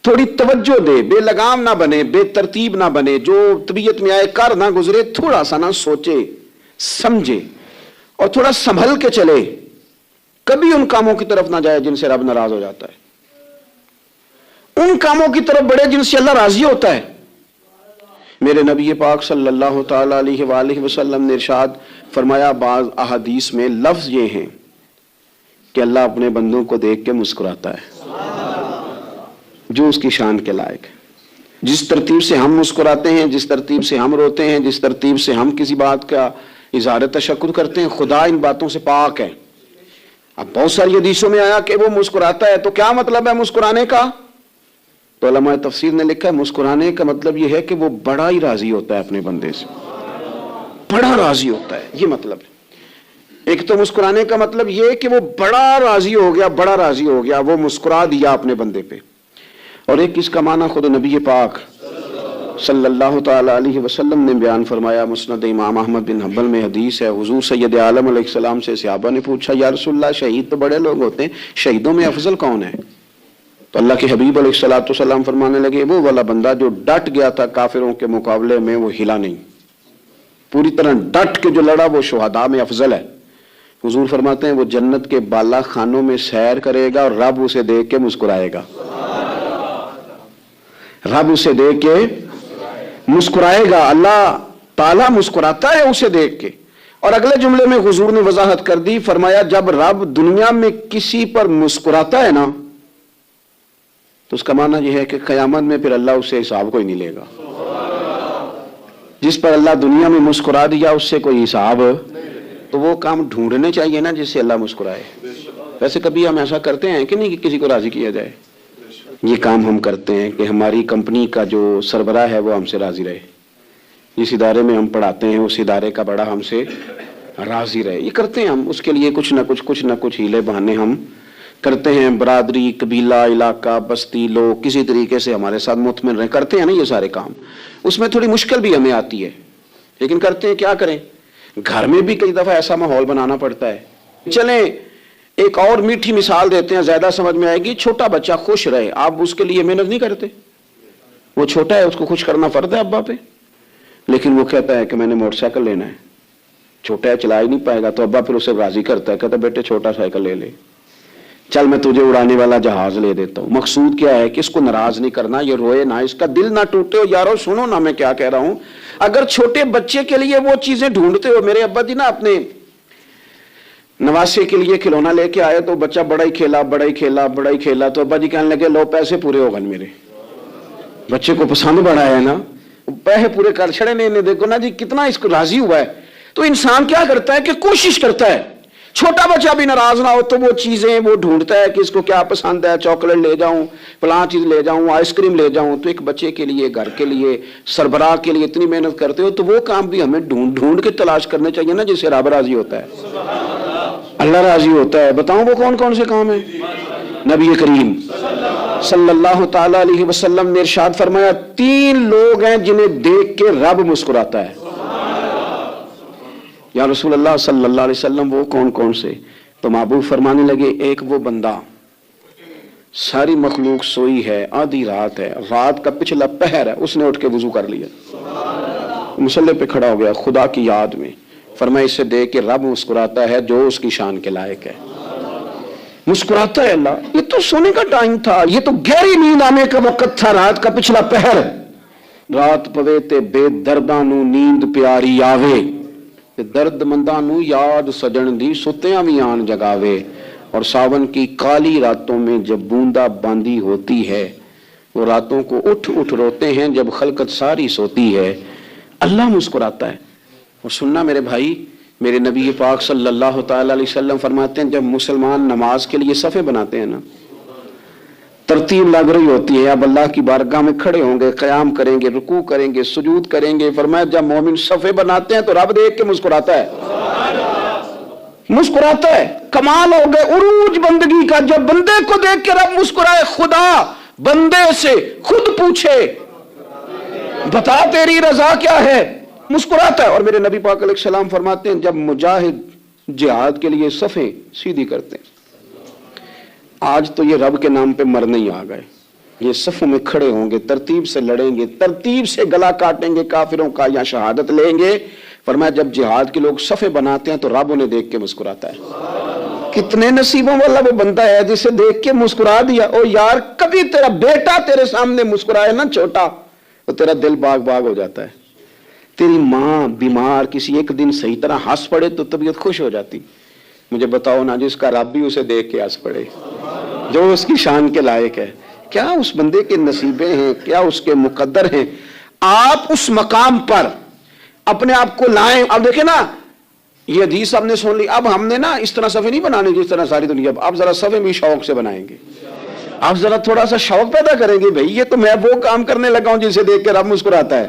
تھوڑی توجہ دے، بے لگام نہ بنے، بے ترتیب نہ بنے، جو طبیعت میں آئے کر نہ گزرے، تھوڑا سا نہ سوچے سمجھے اور تھوڑا سنبھل کے چلے، کبھی ان کاموں کی طرف نہ جائے جن سے رب ناراض ہو جاتا ہے، ان کاموں کی طرف بڑھے جن سے اللہ راضی ہوتا ہے۔ میرے نبی پاک صلی اللہ تعالی علیہ وآلہ وسلم نے ارشاد فرمایا، بعض احادیث میں لفظ یہ ہیں کہ اللہ اپنے بندوں کو دیکھ کے مسکراتا ہے جو اس کی شان کے لائق ہے۔ جس ترتیب سے ہم مسکراتے ہیں، جس ترتیب سے ہم روتے ہیں، جس ترتیب سے ہم کسی بات کا اظہار تشکر کرتے ہیں، خدا ان باتوں سے پاک ہے۔ اب بہت ساری حدیثوں میں آیا کہ وہ مسکراتا ہے، تو کیا مطلب ہے مسکرانے کا؟ تو علماء تفسیر نے لکھا ہے مسکرانے کا مطلب یہ ہے کہ وہ بڑا ہی راضی ہوتا ہے اپنے بندے سے، بڑا راضی ہوتا ہے، یہ مطلب ہے۔ ایک تو مسکرانے کا مطلب یہ کہ وہ بڑا راضی ہو گیا، وہ مسکرا دیا اپنے بندے پہ۔ اور ایک اس کا معنی خود نبی پاک صلی اللہ تعالی علیہ وسلم نے بیان فرمایا، مسند امام احمد بن حنبل میں حدیث ہے، حضور سید عالم علیہ السلام سے صحابہ نے پوچھا یا رسول اللہ شہید تو بڑے لوگ ہوتے ہیں، شہیدوں میں افضل کون ہے؟ تو اللہ کے حبیب علیہ السلام فرمانے لگے وہ والا بندہ جو ڈٹ گیا تھا کافروں کے مقابلے میں، وہ ہلا نہیں، پوری طرح ڈٹ کے جو لڑا وہ شہداء میں افضل ہے۔ حضور فرماتے ہیں وہ جنت کے بالا خانوں میں سیر کرے گا اور رب اسے دیکھ کے مسکرائے گا، رب اسے دیکھ کے مسکرائے گا، اللہ تعالیٰ مسکراتا ہے اسے دیکھ کے۔ اور اگلے جملے میں حضور نے وضاحت کر دی، فرمایا جب رب دنیا میں کسی پر مسکراتا ہے نا تو اس کا معنی یہ ہے کہ قیامت میں پھر اللہ اس سے حساب کوئی نہیں لے گا۔ جس پر اللہ دنیا میں مسکرا دیا اس سے کوئی حساب، تو وہ کام ڈھونڈنے چاہیے نا جس سے اللہ مسکرائے۔ ویسے کبھی ہم ایسا کرتے ہیں کہ نہیں کہ کسی کو راضی کیا جائے؟ یہ کام ہم کرتے ہیں کہ ہماری کمپنی کا جو سربراہ ہے وہ ہم سے راضی رہے، جس ادارے میں ہم پڑھاتے ہیں اس ادارے کا بڑا ہم سے راضی رہے، یہ کرتے ہیں ہم، اس کے لیے کچھ نہ کچھ ہیلے بہانے ہم کرتے ہیں، برادری، قبیلہ، علاقہ، بستی، لوگ کسی طریقے سے ہمارے ساتھ مطمئن رہیں، کرتے ہیں نا یہ سارے کام۔ اس میں تھوڑی مشکل بھی ہمیں آتی ہے لیکن کرتے ہیں، کیا کریں؟ گھر میں بھی کئی دفعہ ایسا ماحول بنانا پڑتا ہے۔ چلیں ایک اور میٹھی مثال دیتے ہیں، زیادہ سمجھ میں آئے گی۔ چھوٹا بچہ خوش رہے، آپ اس کے لیے محنت نہیں کرتے، وہ چھوٹا ہے اس کو خوش کرنا فرض ہے ابا پہ، لیکن وہ کہتا ہے کہ میں نے موٹر سائیکل لینا ہے، چھوٹا ہے چلا ہی نہیں پائے گا، تو ابا پھر اسے راضی کرتا ہے، کہتا ہے بیٹے چھوٹا سائیکل لے لے، چل میں تجھے اڑانے والا جہاز لے دیتا ہوں۔ مقصود کیا ہے کہ اس کو ناراض نہیں کرنا، یہ روئے نہ، اس کا دل نہ ٹوٹے۔ یارو سنو نا میں کیا کہہ رہا ہوں، اگر چھوٹے بچے کے لیے وہ چیزیں ڈھونڈتے ہو، میرے ابا جی نا اپنے نواسے کے لیے کھلونا لے کے آئے تو بچہ بڑا ہی کھیلا، تو ابا جی کہنے لگے لو پیسے پورے ہو گئے میرے، بچے کو پسند بڑا ہے نا، پیسے پورے کر چھڑے نے، دیکھو نا جی کتنا اس کو راضی ہوا ہے۔ تو انسان کیا کرتا ہے کہ کوشش کرتا ہے، چھوٹا بچہ بھی ناراض نہ ہو تو وہ چیزیں وہ ڈھونڈتا ہے کہ اس کو کیا پسند ہے، چاکلیٹ لے جاؤں، فلاں چیز لے جاؤں، آئس کریم لے جاؤں۔ تو ایک بچے کے لیے، گھر کے لیے، سربراہ کے لیے اتنی محنت کرتے ہو تو وہ کام بھی ہمیں ڈھونڈ کے تلاش کرنے چاہیے نا جس سے رب راضی ہوتا ہے، اللہ راضی ہوتا ہے۔ بتاؤں وہ کون کون سے کام ہیں؟ نبی کریم صلی اللہ تعالی علیہ وسلم نے ارشاد فرمایا 3 لوگ ہیں جنہیں دیکھ کے رب مسکراتا ہے. یا رسول اللہ صلی اللہ علیہ وسلم وہ کون کون سے؟ تو محبوب فرمانے لگے ایک وہ بندہ ساری مخلوق سوئی ہے، آدھی رات ہے، رات کا پچھلا پہر ہے، اس نے اٹھ کے وضو کر لیا، مصلی پہ کھڑا ہو گیا خدا کی یاد میں، فرمایا اسے دیکھ کے رب مسکراتا ہے جو اس کی شان کے لائق ہے. مسکراتا ہے اللہ. یہ تو سونے کا ٹائم تھا، یہ تو گہری نیند آنے کا وقت تھا، رات کا پچھلا پہر. رات پوے تے بے درداں نو نیند پیاری آوے، درد منداں نو یاد سجن دی ستیاں بھی آن جگاوے. اور ساون کی کالی راتوں میں جب بوندا باندی ہوتی ہے، وہ راتوں کو اٹھ اٹھ روتے ہیں جب خلقت ساری سوتی ہے. اللہ مسکراتا ہے. اور سننا میرے بھائی، میرے نبی پاک صلی اللہ تعالی علیہ وسلم فرماتے ہیں جب مسلمان نماز کے لیے صفیں بناتے ہیں نا، ترتیب لگ رہی ہوتی ہے، اب اللہ کی بارگاہ میں کھڑے ہوں گے، قیام کریں گے، رکوع کریں گے، سجود کریں گے. فرمایا جب مومن صفیں بناتے ہیں تو رب دیکھ کے مسکراتا ہے. مسکراتا ہے. کمال ہو گئے عروج بندگی کا جب بندے کو دیکھ کے رب مسکرائے. خدا بندے سے خود پوچھے بتا تیری رضا کیا ہے، مسکراتا ہے. اور میرے نبی پاک علیہ السلام فرماتے ہیں جب مجاہد جہاد کے لیے صفیں سیدھی کرتے ہیں، آج تو یہ رب کے نام پہ مرنے ہی آ گئے، یہ صفوں میں کھڑے ہوں گے، ترتیب سے لڑیں گے، ترتیب سے گلا کاٹیں گے کافروں کا یا شہادت لیں گے. فرمایا جب جہاد کے لوگ صفیں بناتے ہیں تو رب انہیں دیکھ کے مسکراتا ہے. کتنے نصیبوں والا وہ بندہ ہے جسے دیکھ کے مسکرا دیا. او یار کبھی تیرا بیٹا تیرے سامنے مسکرائے نا چھوٹا، تو تیرا دل باغ باغ ہو جاتا ہے. تیری ماں بیمار کسی ایک دن صحیح طرح ہنس پڑے تو طبیعت خوش ہو جاتی. مجھے بتاؤ نا جس کا رب بھی اسے دیکھ کے ہنس پڑے جو اس کی شان کے لائق ہے، کیا اس بندے کے نصیبے ہیں، کیا اس کے مقدر ہیں. آپ اس مقام پر اپنے آپ کو لائیں. اب دیکھیں نا یہ حدیث ہم نے سن لی، اب ہم نے نا اس طرح صفحے نہیں بنانے جس طرح ساری دنیا. آپ ذرا صفحے بھی شوق سے بنائیں گے، آپ ذرا تھوڑا سا شوق پیدا کریں گے. بھئی یہ تو میں وہ کام کرنے لگا ہوں جسے دیکھ کے رب مسکراتا ہے.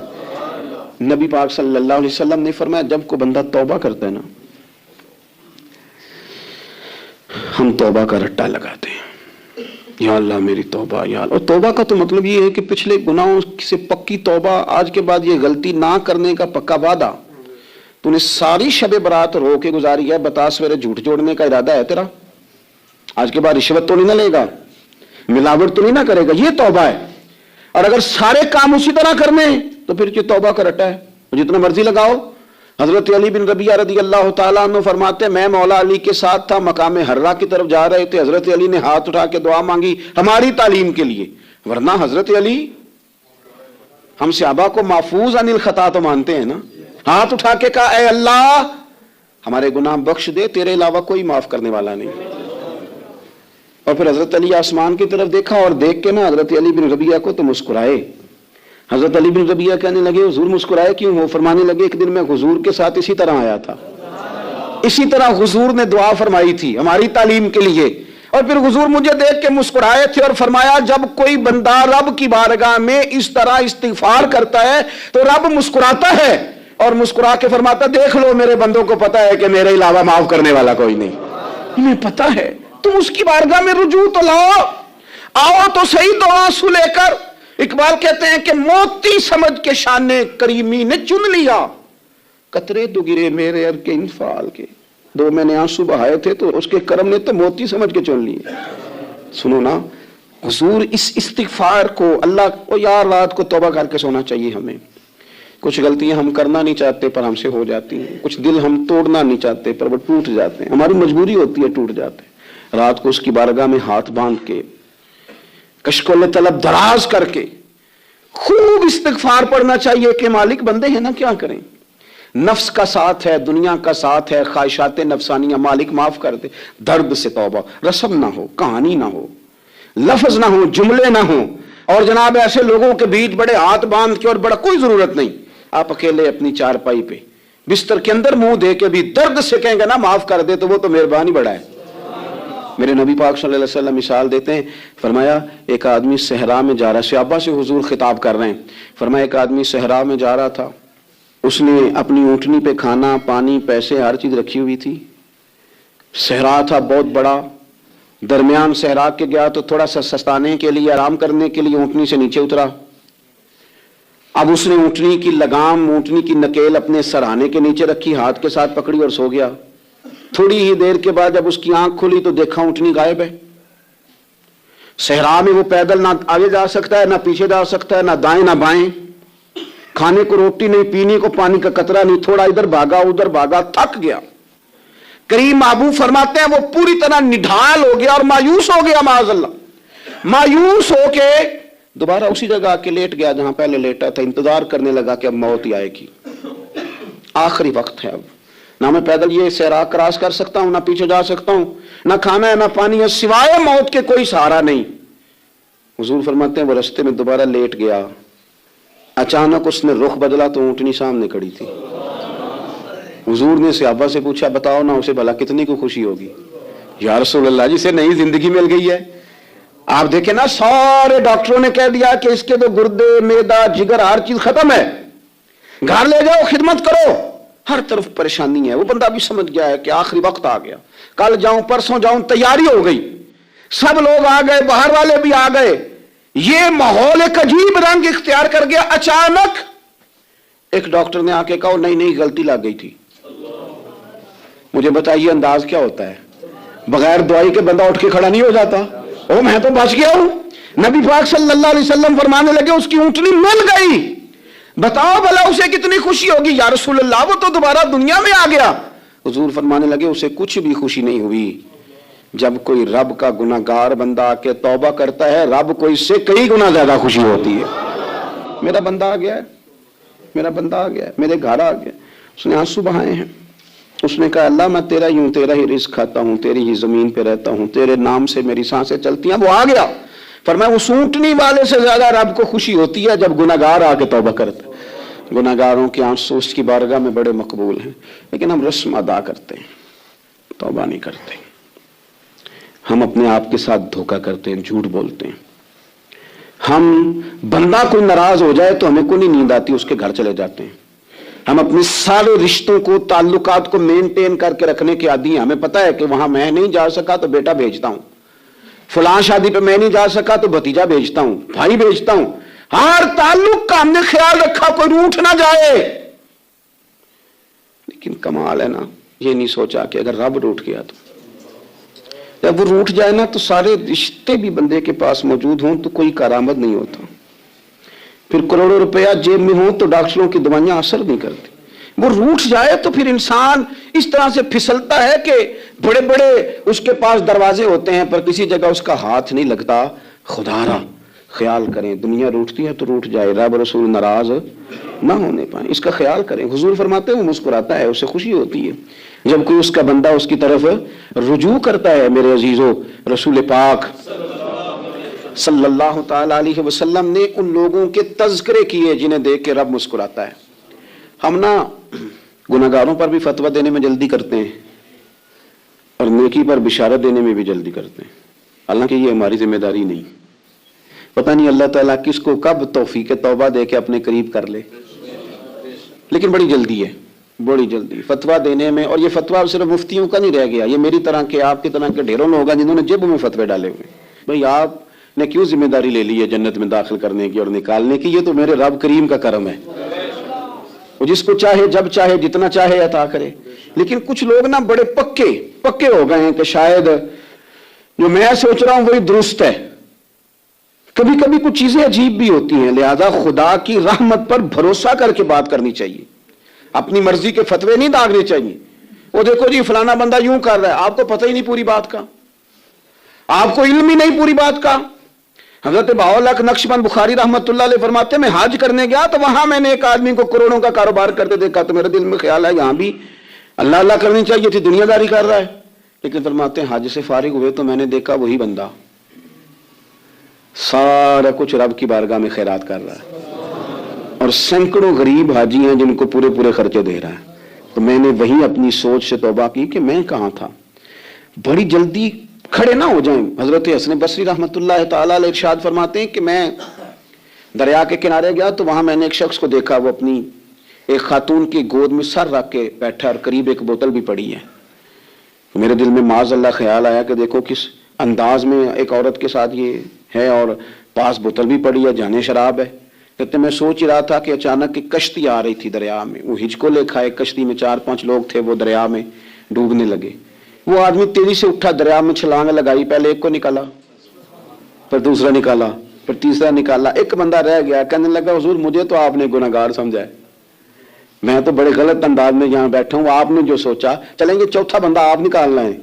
نبی پاک صلی اللہ علیہ وسلم نے فرمایا جب کوئی بندہ توبہ کرتا ہے نا، ہم توبہ کا رٹا لگاتے ہیں، یا اللہ میری توبہ یا اللہ. اور توبہ کا تو مطلب یہ ہے کہ پچھلے گناہوں سے پکی توبہ، آج کے بعد یہ غلطی نہ کرنے کا پکا وعدہ. تو نے ساری شب برات رو کے گزاری ہے، بتا سویرے جھوٹ جوڑنے کا ارادہ ہے تیرا، آج کے بعد رشوت تو نہیں نہ لے گا، ملاوٹ تو نہیں نہ کرے گا، یہ توبہ ہے. اور اگر سارے کام اسی طرح کرنے تو پھر یہ توبہ کا رٹا ہے، جتنا مرضی لگاؤ. حضرت علی بن ربیعہ رضی اللہ تعالیٰ عنہ فرماتے ہیں میں مولا علی کے ساتھ تھا، مقام حرہ کی طرف جا رہے تھے، حضرت علی نے ہاتھ اٹھا کے دعا مانگی ہماری تعلیم کے لیے. ورنہ حضرت علی ہم صحابہ کو محفوظ عن الخطا تو مانتے ہیں نا. ہاتھ اٹھا کے کہا اے اللہ ہمارے گناہ بخش دے، تیرے علاوہ کوئی معاف کرنے والا نہیں. اور پھر حضرت علی آسمان کی طرف دیکھا اور دیکھ کے نا حضرت علی بن ربیعہ کو تو مسکرائے. حضرت علی بن ربیعہ کہنے لگے حضور مسکرائے کیوں؟ وہ فرمانے لگے ایک دن میں حضور کے ساتھ اسی طرح آیا تھا، اسی طرح حضور نے دعا فرمائی تھی ہماری تعلیم کے لیے، اور پھر حضور مجھے دیکھ کے مسکرائے تھے اور فرمایا جب کوئی بندہ رب کی بارگاہ میں اس طرح استغفار کرتا ہے تو رب مسکراتا ہے اور مسکرا کے فرماتا دیکھ لو میرے بندوں کو پتا ہے کہ میرے علاوہ معاف کرنے والا کوئی نہیں. انہیں پتا ہے، تم اس کی بارگاہ میں رجوع تو لاؤ، آؤ تو صحیح دو آنسو لے کر. اقبال کہتے ہیں کہ موتی سمجھ کے شان کریمی نے چن لیا، قطرے تو گرے میرے ار کے انفعال کے. دو میں نے آنسو بہائے تھے تو اس کے کرم نے تو موتی سمجھ کے چن لیے. سنو نا حضور اس استغفار کو اللہ کو یار رات کو توبہ کر کے سونا چاہیے. ہمیں کچھ غلطیاں ہم کرنا نہیں چاہتے پر ہم سے ہو جاتی ہیں، کچھ دل ہم توڑنا نہیں چاہتے پر وہ ٹوٹ جاتے ہیں، ہماری مجبوری ہوتی ہے ٹوٹ جاتے ہیں. رات کو اس کی بارگاہ میں ہاتھ باندھ کے کشکول طلب دراز کر کے خوب استغفار پڑھنا چاہیے کہ مالک بندے ہیں نا کیا کریں، نفس کا ساتھ ہے، دنیا کا ساتھ ہے، خواہشات نفسانیہ، مالک معاف کر دے. درد سے توبہ، رسم نہ ہو، کہانی نہ ہو، لفظ نہ ہو، جملے نہ ہو، اور جناب ایسے لوگوں کے بیچ بڑے ہاتھ باندھ کے اور بڑا کوئی ضرورت نہیں. آپ اکیلے اپنی چارپائی پہ بستر کے اندر منہ دے کے بھی درد سے کہیں گے نا معاف کر دے تو وہ تو مہربانی بڑا ہے. میرے نبی پاک صلی اللہ علیہ وسلم مثال دیتے ہیں، فرمایا ایک آدمی صحرا میں جا رہا، صحابہ سے حضور خطاب کر رہے ہیں، فرمایا ایک آدمی صحرا میں جا رہا تھا، اس نے اپنی اونٹنی پہ کھانا پانی پیسے ہر چیز رکھی ہوئی تھی، صحرا تھا بہت بڑا، درمیان صحرا کے گیا تو تھوڑا سا سستانے کے لیے، آرام کرنے کے لیے اونٹنی سے نیچے اترا. اب اس نے اونٹنی کی لگام، اونٹنی کی نکیل اپنے سرہانے کے نیچے رکھی، ہاتھ کے ساتھ پکڑی اور سو گیا. تھوڑی ہی دیر کے بعد جب اس کی آنکھ کھلی تو دیکھا اونٹنی غائب ہے. صحرا میں وہ پیدل نہ آگے جا سکتا ہے، نہ پیچھے جا سکتا ہے، نہ دائیں نہ بائیں. کھانے کو روٹی نہیں، پینے کو پانی کا قطرہ نہیں. تھوڑا ادھر بھاگا ادھر بھاگا، تھک گیا. کریم محبوب فرماتے ہیں وہ پوری طرح نڈھال ہو گیا اور مایوس ہو گیا. معاذ اللہ، مایوس ہو کے دوبارہ اسی جگہ آ کے لیٹ گیا جہاں پہلے لیٹا تھا. انتظار کرنے لگا کہ اب موت ہی آئے گی، آخری وقت ہے. اب نہ میں پیدل یہ صحرا کراس کر سکتا ہوں، نہ پیچھے جا سکتا ہوں، نہ کھانا ہے نہ پانی ہے، سوائے موت کے کوئی سہارا نہیں. حضور فرماتے ہیں وہ رستے میں دوبارہ لیٹ گیا. اچانک اس نے رخ بدلا تو اونٹنی سامنے کھڑی تھی. حضور نے صحابہ سے پوچھا بتاؤ نا اسے بھلا کتنی کو خوشی ہوگی؟ یا رسول اللہ جسے نئی زندگی مل گئی ہے. آپ دیکھیں نا سارے ڈاکٹروں نے کہہ دیا کہ اس کے تو گردے، معدہ، جگر ہر چیز ختم ہے، گھر لے جاؤ خدمت کرو. ہر طرف پریشانی ہے. وہ بندہ بھی سمجھ گیا ہے کہ آخری وقت آ گیا، کل جاؤں پرسوں جاؤں. تیاری ہو گئی، سب لوگ آ گئے، باہر والے بھی آ گئے. یہ ماحول ایک عجیب رنگ اختیار کر گیا. اچانک ایک ڈاکٹر نے آ کے کہا نہیں غلطی لگ گئی تھی. مجھے بتائیے انداز کیا ہوتا ہے؟ بغیر دعائی کے بندہ اٹھ کے کھڑا نہیں ہو جاتا. او میں تو بچ گیا ہوں. نبی پاک صلی اللہ علیہ وسلم فرمانے لگے اس کی اونٹنی مل گئی. بتاؤ بھلا اسے کتنی خوشی ہوگی؟ یا رسول اللہ وہ تو دوبارہ دنیا میں آ گیا. حضور فرمانے لگے اسے کچھ بھی خوشی نہیں ہوئی. جب کوئی رب کا گناہگار بندہ آ کے توبہ کرتا ہے، رب کو اس سے کئی گنا زیادہ خوشی ہوتی ہے. میرا بندہ آ گیا ہے، میرا بندہ آ گیا ہے، میرے گھر آ گیا. اس نے آنسو بہائے ہیں. اس نے کہا اللہ میں تیرا ہی ہوں، تیرا ہی رزق کھاتا ہوں، تیری ہی زمین پہ رہتا ہوں، تیرے نام سے میری سانسیں چلتی ہیں. وہ آ گیا. فرمایا اس اونٹنی والے سے زیادہ رب کو خوشی ہوتی ہے جب گناہگار آ کے توبہ کرتا ہے. گناہگاروں کے آنسو اس کی بارگاہ میں بڑے مقبول ہیں. لیکن ہم رسم ادا کرتے ہیں، توبہ نہیں کرتے. ہم اپنے آپ کے ساتھ دھوکہ کرتے ہیں، جھوٹ بولتے ہیں. ہم بندہ کوئی ناراض ہو جائے تو ہمیں کوئی نہیں نیند آتی، اس کے گھر چلے جاتے ہیں. ہم اپنے سارے رشتوں کو، تعلقات کو مینٹین کر کے رکھنے کے عادی ہیں. ہمیں پتا ہے کہ وہاں میں نہیں جا سکا تو بیٹا بھیجتا ہوں، فلاں شادی پہ میں نہیں جا سکا تو بھتیجا بھیجتا ہوں، بھائی بھیجتا ہوں. ہر تعلق کا ہم نے خیال رکھا کوئی روٹھ نہ جائے. لیکن کمال ہے نا، یہ نہیں سوچا کہ اگر رب روٹھ گیا تو جب وہ روٹھ جائے نا تو سارے رشتے بھی بندے کے پاس موجود ہوں تو کوئی کارآمد نہیں ہوتا. پھر کروڑوں روپیہ جیب میں ہوں تو ڈاکٹروں کی دوائیاں اثر نہیں کرتی. وہ روٹھ جائے تو پھر انسان اس طرح سے پھسلتا ہے کہ بڑے بڑے اس کے پاس دروازے ہوتے ہیں پر کسی جگہ اس کا ہاتھ نہیں لگتا. خدا را خیال کریں، دنیا روٹتی ہے تو روٹھ جائے، رب رسول ناراض نہ ہونے پائیں، اس کا خیال کریں. حضور فرماتے ہیں وہ مسکراتا ہے، اسے خوشی ہوتی ہے جب کوئی اس کا بندہ اس کی طرف رجوع کرتا ہے. میرے عزیزو، رسول پاک صلی اللہ تعالی علیہ وسلم نے ان لوگوں کے تذکرے کیے جنہیں دیکھ کے رب مسکراتا ہے. ہم نا گناہگاروں پر بھی فتویٰ دینے میں جلدی کرتے ہیں اور نیکی پر بشارت دینے میں بھی جلدی کرتے ہیں، حالانکہ یہ ہماری ذمہ داری نہیں. پتہ نہیں اللہ تعالیٰ کس کو کب توفیق توبہ دے کے اپنے قریب کر لے، لیکن بڑی جلدی ہے، بڑی جلدی فتویٰ دینے میں. اور یہ فتویٰ صرف مفتیوں کا نہیں رہ گیا، یہ میری طرح کے، آپ کی طرح کے ڈھیروں لوگ ہیں جنہوں نے جیبوں میں فتوے ڈالے ہوئے. بھئی آپ نے کیوں ذمہ داری لے لی ہے جنت میں داخل کرنے کی اور نکالنے کی؟ یہ تو میرے رب کریم کا کرم ہے، وہ جس کو چاہے جب چاہے جتنا چاہے عطا کرے. لیکن کچھ لوگ نا بڑے پکے ہو گئے ہیں کہ شاید جو میں سوچ رہا ہوں وہی درست ہے. کبھی کبھی کچھ چیزیں عجیب بھی ہوتی ہیں، لہذا خدا کی رحمت پر بھروسہ کر کے بات کرنی چاہیے. اپنی مرضی کے فتوے نہیں داغنے چاہیے. وہ دیکھو جی فلانا بندہ یوں کر رہا ہے، آپ کو پتہ ہی نہیں پوری بات کا، آپ کو علم ہی نہیں پوری بات کا. حضرت بہاءاللہ نقشبند بخاری رحمت اللہ علیہ فرماتے ہیں میں حج کرنے گیا تو وہاں میں نے ایک آدمی کو کروڑوں کا کاروبار کرتے دیکھا تو میرے دل میں خیال ہے یہاں بھی اللہ اللہ کرنی چاہیے تھی، دنیا داری کر رہا ہے. لیکن فرماتے ہیں حج سے فارغ ہوئے تو میں نے دیکھا وہی بندہ سارا کچھ رب کی بارگاہ میں خیرات کر رہا ہے اور سینکڑوں غریب حاجی ہیں جن کو پورے خرچے دے رہا ہے. تو میں نے وہی اپنی سوچ سے توبہ کی کہ میں کہاں تھا. بڑی جلدی کھڑے نہ ہو جائیں. حضرت حسن بصری رحمت اللہ تعالیٰ علیہ ارشاد فرماتے ہیں کہ میں دریا کے کنارے گیا تو وہاں میں نے ایک شخص کو دیکھا، وہ اپنی ایک خاتون کی گود میں سر رکھ کے بیٹھا اور قریب ایک بوتل بھی پڑی ہے. میرے دل میں معاذ اللہ خیال آیا کہ دیکھو کس انداز میں ایک عورت کے ساتھ یہ ہے اور پاس بوتل بھی پڑی ہے، جانے شراب ہے. کہتے میں سوچ رہا تھا کہ اچانک ایک کشتی آ رہی تھی دریا میں، وہ ہچکو لے کھائے، کشتی میں 4-5 لوگ تھے، وہ دریا میں ڈوبنے لگے. وہ آدمی تیزی سے اٹھا، دریا میں چھلانگ لگائی، پہلے ایک کو نکالا، پھر دوسرا نکالا، پھر تیسرا نکالا، ایک بندہ رہ گیا. کہنے لگا حضور مجھے تو آپ نے گنہگار سمجھا ہے، میں تو بڑے غلط انداز میں یہاں بیٹھا ہوں، آپ نے جو سوچا. چلیں گے چوتھا بندہ آپ نکالنا ہے،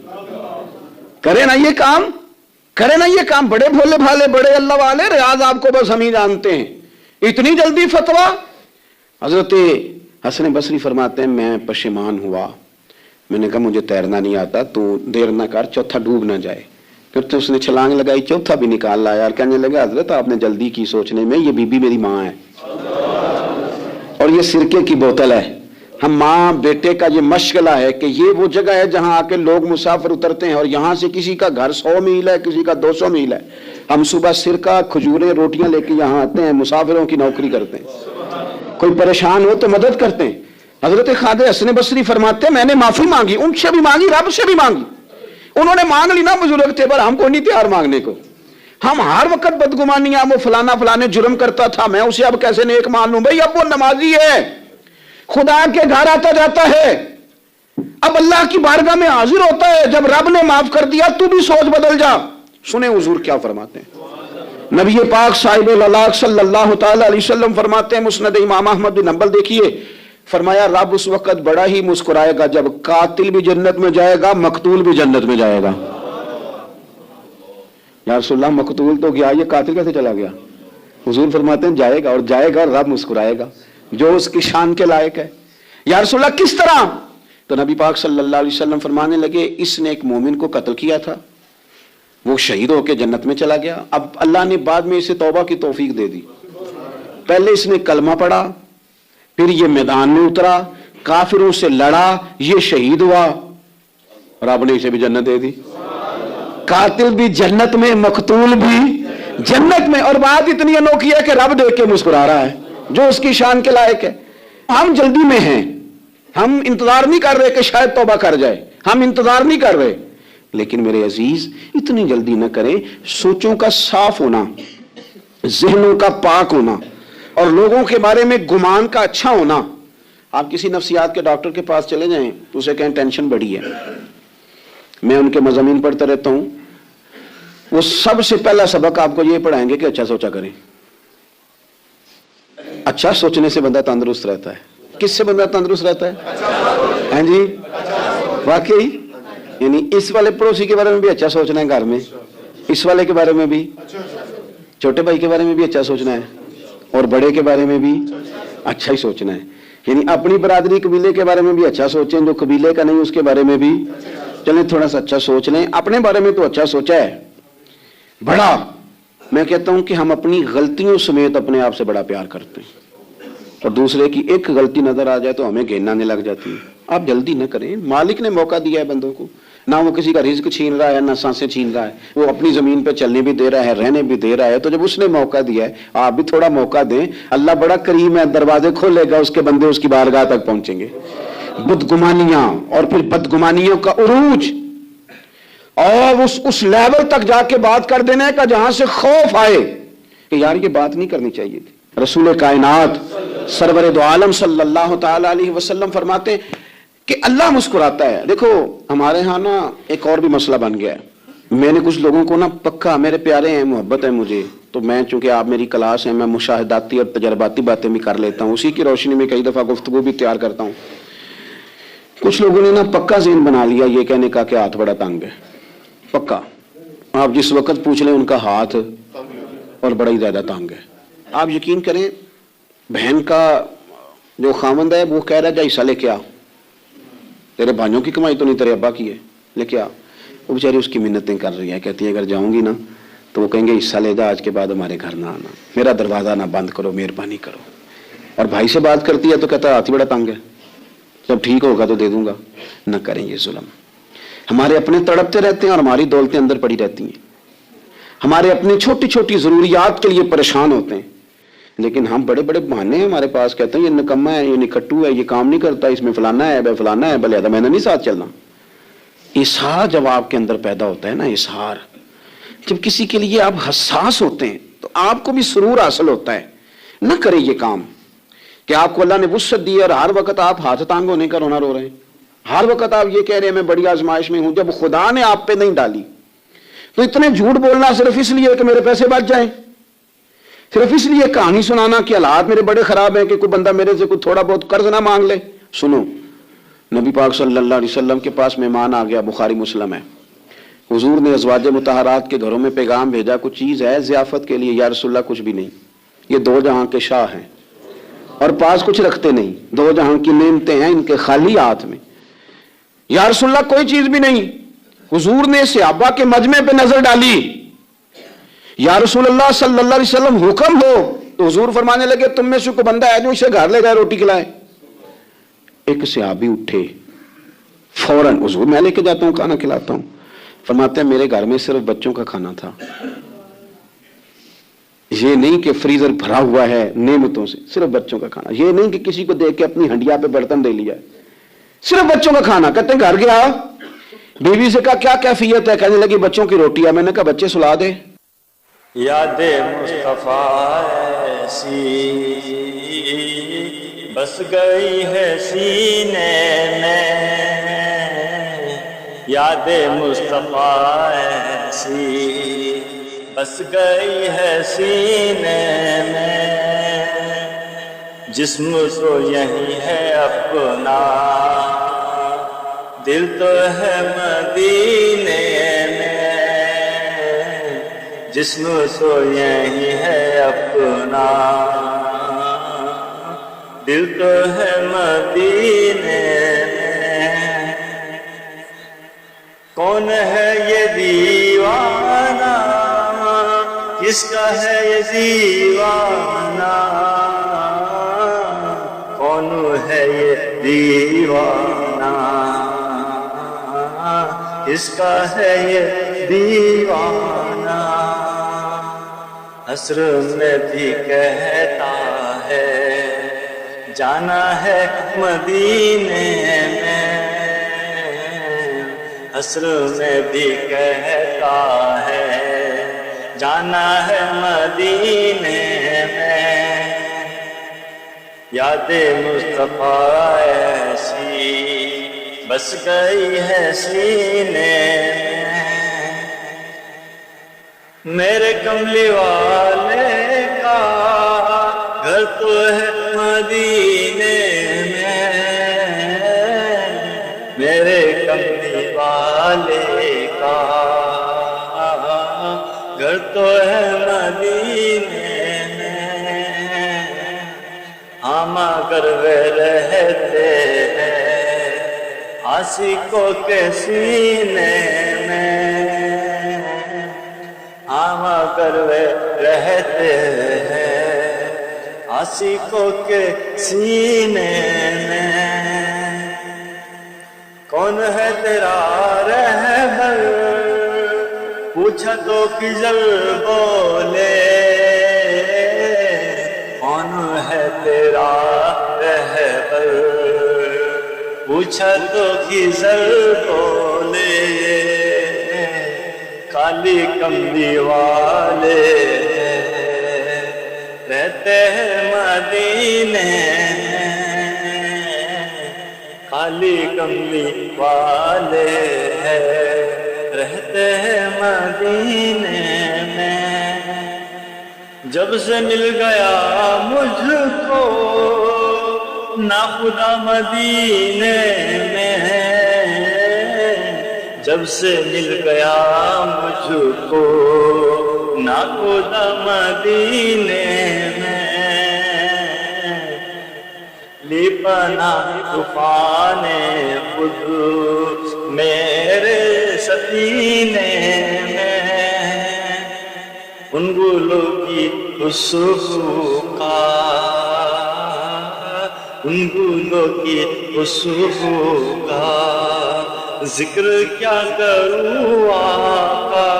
کرے نا یہ کام، کرے نا یہ کام. بڑے بھولے بھالے، بڑے اللہ والے، ریاض آپ کو بس ہم ہی جانتے ہیں. اتنی جلدی فتوا. حضرت حسن بصری فرماتے ہیں میں پشیمان ہوا، میں نے کہا مجھے تیرنا نہیں آتا، تو دیر نہ کر، چوتھا ڈوب نہ جائے. پھر تو اس نے چھلانگ لگائی، چوتھا بھی نکال لایا اور کہنے لگا حضرت آپ نے جلدی کی سوچنے میں، یہ بی بی میری ماں ہے اور یہ سرکے کی بوتل ہے. ہم ماں بیٹے کا یہ مشغلہ ہے کہ یہ وہ جگہ ہے جہاں آ کے لوگ مسافر اترتے ہیں اور یہاں سے کسی کا گھر 100 میل ہے، کسی کا 200 میل ہے. ہم صبح سرکہ کھجوریں روٹیاں لے کے یہاں آتے ہیں، مسافروں کی نوکری کرتے ہیں، کوئی پریشان ہو تو مدد کرتے ہیں. حضرت خواجہ حسن بصری فرماتے ہیں میں نے معافی مانگی، ان سے بھی مانگی، رب سے بھی مانگی. انہوں نے مانگ لی نا، بزرگ تھے، پر ہم کو نہیں تیار مانگنے کو. ہم ہر وقت بدگمانیاں، وہ فلانا فلانے جرم کرتا تھا، میں اسے اب کیسے نیک مان لوں. بھائی اب وہ نمازی ہے، خدا کے گھر آتا جاتا ہے، اب اللہ کی بارگاہ میں حاضر ہوتا ہے. جب رب نے معاف کر دیا تو بھی سوچ بدل جا. سنیں حضور کیا فرماتے ہیں. نبی پاک صاحب العلاق صلی اللہ تعالی علیہ وسلم فرماتے ہیں، مسند امام احمد بن حنبل دیکھیے، فرمایا رب اس وقت بڑا ہی مسکرائے گا جب قاتل بھی جنت میں جائے گا، مقتول بھی جنت میں جائے گا. یا رسول اللہ مقتول تو گیا، یہ قاتل کیسے چلا گیا؟ حضور فرماتے ہیں جائے گا، اور جائے گا اور رب مسکرائے گا جو اس کی شان کے لائق ہے. یا رسول اللہ کس طرح؟ تو نبی پاک صلی اللہ علیہ وسلم فرمانے لگے اس نے ایک مومن کو قتل کیا تھا، وہ شہید ہو کے جنت میں چلا گیا. اب اللہ نے بعد میں اسے توبہ کی توفیق دے دی. پہلے اس نے کلمہ پڑھا، پھر یہ میدان میں اترا، کافروں سے لڑا، یہ شہید ہوا، رب نے اسے بھی جنت دے دی. قاتل بھی جنت میں، مقتول بھی جنت میں. اور بات اتنی انوکھی ہے کہ رب دیکھ کے مسکرا رہا ہے جو اس کی شان کے لائق ہے. ہم جلدی میں ہیں، ہم انتظار نہیں کر رہے کہ شاید توبہ کر جائے، ہم انتظار نہیں کر رہے. لیکن میرے عزیز اتنی جلدی نہ کریں. سوچوں کا صاف ہونا، ذہنوں کا پاک ہونا اور لوگوں کے بارے میں گمان کا اچھا ہونا. آپ کسی نفسیات کے ڈاکٹر کے پاس چلے جائیں تو اسے کہیں ٹینشن بڑی ہے. میں ان کے مضامین پڑھتا رہتا ہوں، وہ سب سے پہلا سبق آپ کو یہ پڑھائیں گے کہ اچھا سوچا کریں. اچھا سوچنے سے بندہ تندرست رہتا ہے. کس سے بندہ تندرست رہتا ہے؟ ہاں جی واقعی. یعنی اس والے پڑوسی کے بارے میں بھی اچھا سوچنا ہے، گھر میں اس والے کے بارے میں بھی، چھوٹے بھائی کے بارے میں بھی اچھا سوچنا ہے اور بڑے کے بارے میں بھی اچھا ہی سوچنا ہے. یعنی اپنی برادری قبیلے کے بارے میں بھی اچھا سوچیں، جو قبیلے کا نہیں اس کے بارے میں بھی چلیں تھوڑا سا اچھا سوچ لیں. اپنے بارے میں تو اچھا سوچا ہے بڑا. میں کہتا ہوں کہ ہم اپنی غلطیوں سمیت اپنے آپ سے بڑا پیار کرتے ہیں اور دوسرے کی ایک غلطی نظر آ جائے تو ہمیں گھین آنے لگ جاتی ہے. آپ جلدی نہ کریں، مالک نے موقع دیا ہے بندوں کو، نہ وہ کسی کا رزق چھین رہا ہے، نہ سانسیں چھین رہا ہے، وہ اپنی زمین پہ چلنے بھی دے رہا ہے، رہنے بھی دے رہا ہے. تو جب اس نے موقع دیا ہے آپ بھی تھوڑا موقع دیں. اللہ بڑا کریم ہے، دروازے کھولے گا، اس کے بندے اس کی بارگاہ تک پہنچیں گے. بدگمانیاں اور پھر بدگمانیوں کا عروج اور اس لیول تک جا کے بات کر دینے کا جہاں سے خوف آئے کہ یار یہ بات نہیں کرنی چاہیے تھی. رسول کائنات سرور دو عالم صلی اللہ تعالی علیہ وسلم فرماتے ہیں کہ اللہ مسکراتا ہے. دیکھو ہمارے ہاں نا ایک اور بھی مسئلہ بن گیا ہے. میں نے کچھ لوگوں کو نا پکا، میرے پیارے ہیں، محبت ہے مجھے، تو میں چونکہ آپ میری کلاس ہیں، میں مشاہداتی اور تجرباتی باتیں بھی کر لیتا ہوں، اسی کی روشنی میں کئی دفعہ گفتگو بھی تیار کرتا ہوں. کچھ لوگوں نے نا پکا ذہن بنا لیا یہ کہنے کا کہ ہاتھ بڑا تنگ ہے. پکا آپ جس وقت پوچھ لیں ان کا ہاتھ اور بڑا ہی زیادہ تنگ ہے. آپ یقین کریں بہن کا جو خامند ہے وہ کہہ رہا ہے جا حصہ لے کے آ، تیرے بھائیوں کی کمائی تو نہیں تیرے ابا کی ہے، لے کے آ. وہ بیچاری اس کی منتیں کر رہی ہے، کہتی ہے اگر جاؤں گی نا تو وہ کہیں گے حصہ لے جا، آج کے بعد ہمارے گھر نہ آنا، میرا دروازہ نہ بند کرو، مہربانی کرو. اور بھائی سے بات کرتی ہے تو کہتا ہے ہاتھ ہی بڑا تنگ ہے، جب ٹھیک ہوگا تو دے دوں گا. نہ کریں یہ ظلم. ہمارے اپنے تڑپتے رہتے ہیں اور ہماری دولتیں اندر پڑی رہتی ہیں. ہمارے اپنے چھوٹی چھوٹی ضروریات کے لیے پریشان ہوتے ہیں، لیکن ہم بڑے بڑے بہانے ہیں ہمارے پاس. کہتے ہیں یہ نکما ہے، یہ نکھٹو ہے، یہ کام نہیں کرتا، اس میں فلانا ہے، بے فلانا ہے، بلے میں نے نہیں ساتھ چلنا. اظہار جب آپ کے اندر پیدا ہوتا ہے نا، اظہار جب کسی کے لیے آپ حساس ہوتے ہیں تو آپ کو بھی سرور حاصل ہوتا ہے. نہ کریں یہ کام کہ آپ کو اللہ نے وسعت دی اور ہر وقت آپ ہاتھ تانگ ہونے کا رونا رو رہے ہیں. ہر وقت آپ یہ کہہ رہے ہیں میں بڑی آزمائش میں ہوں، جب خدا نے آپ پہ نہیں ڈالی. تو اتنے جھوٹ بولنا صرف اس لیے کہ میرے پیسے بچ جائیں، صرف اس لیے کہانی سنانا کہ حالات میرے بڑے خراب ہیں کہ کوئی بندہ میرے سے کوئی تھوڑا بہت قرض نہ مانگ لے. سنو، نبی پاک صلی اللہ علیہ وسلم کے پاس مہمان آ گیا، بخاری مسلم ہے. حضور نے ازواج مطہرات کے گھروں میں پیغام بھیجا، کچھ چیز ہے ضیافت کے لیے. یا رسول اللہ کچھ بھی نہیں، یہ دو جہاں کے شاہ ہیں اور پاس کچھ رکھتے نہیں، دو جہاں کی نعمتیں ہیں ان کے خالی ہاتھ میں. یا رسول اللہ کوئی چیز بھی نہیں. حضور نے صحابہ کے مجمع پہ نظر ڈالی، یا رسول اللہ صلی اللہ علیہ وسلم حکم ہو. تو حضور فرمانے لگے تم میں سے کوئی بندہ ہے جو اسے گھر لے جائے روٹی کھلائے. ایک صحابی اٹھے فوراً، حضور میں لے کے جاتا ہوں کھانا کھلاتا ہوں. فرماتے ہیں میرے گھر میں صرف بچوں کا کھانا تھا، یہ نہیں کہ فریزر بھرا ہوا ہے نعمتوں سے، صرف بچوں کا کھانا. یہ نہیں کہ کسی کو دیکھ کے اپنی ہنڈیا پہ برتن دے لیا، صرف بچوں کا کھانا. کہتے ہیں گھر گیا، بیوی سے کہا کیا کیفیت ہے؟ کہنے لگی بچوں کی روٹی ہے. میں نے کہا بچے سلا دے. یاد مصطفیٰ ایسی بس گئی ہے سینے میں، یاد مصطفیٰ ایسی بس گئی ہے سینے میں، جسم تو یہی ہے اپنا، دل تو ہے مدینے میں، جسم تو یہی ہے اپنا، دل تو ہے مدینے میں. کون ہے یہ دیوانہ، کس کا ہے یہ دیوانہ، کون ہے یہ دیوانہ، کس کا ہے یہ دیوانہ. عصر میں بھی کہتا ہے جانا ہے مدینے میں، عصر میں بھی کہتا ہے جانا ہے مدینے میں. یاد مصطفیٰ ایسی بس گئی ہے سینے میں، میرے کملی والے کا گھر تو ہے مدینے میں، میرے کملی والے کا گھر تو ہے مدینے میں. ہم اگر وہ رہتے ہیں عاشقوں کے سینے میں، ہم اگر وہ رہتے ہیں عاشقوں کے سینے میں. کون ہے تیرا رہبر پوچھا تو کجل بولے، کون ہے تیرا رہبر پوچھا تو کجل بولے. کالی کملی والے رہتے ہیں مدینے میں، کالی کملی والے رہتے ہیں مدینے میں. جب سے مل گیا مجھ کو ناخدا مدینے میں، جب سے مل گیا مجھ کو ناخدا مدینے میں، لی پناہ طوفان خود میرے سفینے میں، ان گلوں کی خوشبو کا، ان گلوں کی خوشبو کا ذکر کیا کروں آقا،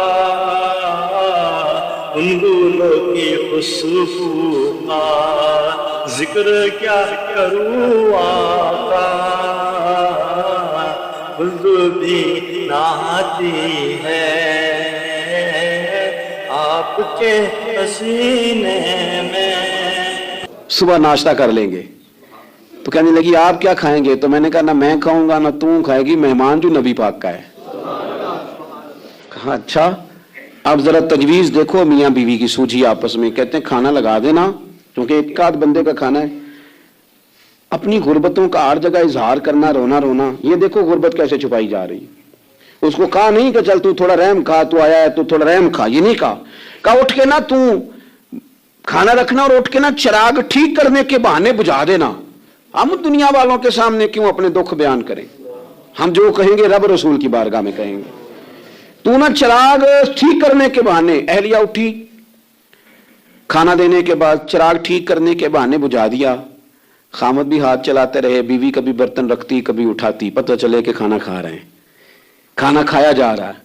ان گلوں کی خوشبو کا ذکر کیا کروں آقا. خود بھی نہ آتی ہے آپ کے پسینے میں. صبح ناشتہ کر لیں گے تو کہنے لگی آپ کیا کھائیں گے؟ تو میں نے کہا نہ میں کھاؤں گا نہ تم کھائے گی، مہمان جو نبی پاک کا ہے. کہا اچھا. اب ذرا تجویز دیکھو میاں بیوی کی سوجھی آپس میں. کہتے ہیں کھانا لگا دینا کیونکہ ایک آدھ بندے کا کھانا ہے. اپنی غربتوں کا ہر جگہ اظہار کرنا، رونا رونا. یہ دیکھو غربت کیسے چھپائی جا رہی. اس کو کہا نہیں کہ چل تو تھوڑا رحم کھا، تو آیا ہے تو تھوڑا رحم کھا، یہ نہیں کہا اٹھ کے نا تو کھانا رکھنا اور اٹھ کے نا چراغ ٹھیک کرنے کے بہانے بجھا دینا. ہم دنیا والوں کے سامنے کیوں اپنے دکھ بیان کریں؟ ہم جو کہیں گے رب رسول کی بارگاہ میں کہیں گے. تو نا چراغ ٹھیک کرنے کے بہانے، اہلیہ اٹھی کھانا دینے کے بعد چراغ ٹھیک کرنے کے بہانے بجھا دیا. خامد بھی ہاتھ چلاتے رہے، بیوی کبھی برتن رکھتی کبھی اٹھاتی، پتہ چلے کہ کھانا کھا رہے ہیں، کھانا کھایا جا رہا ہے.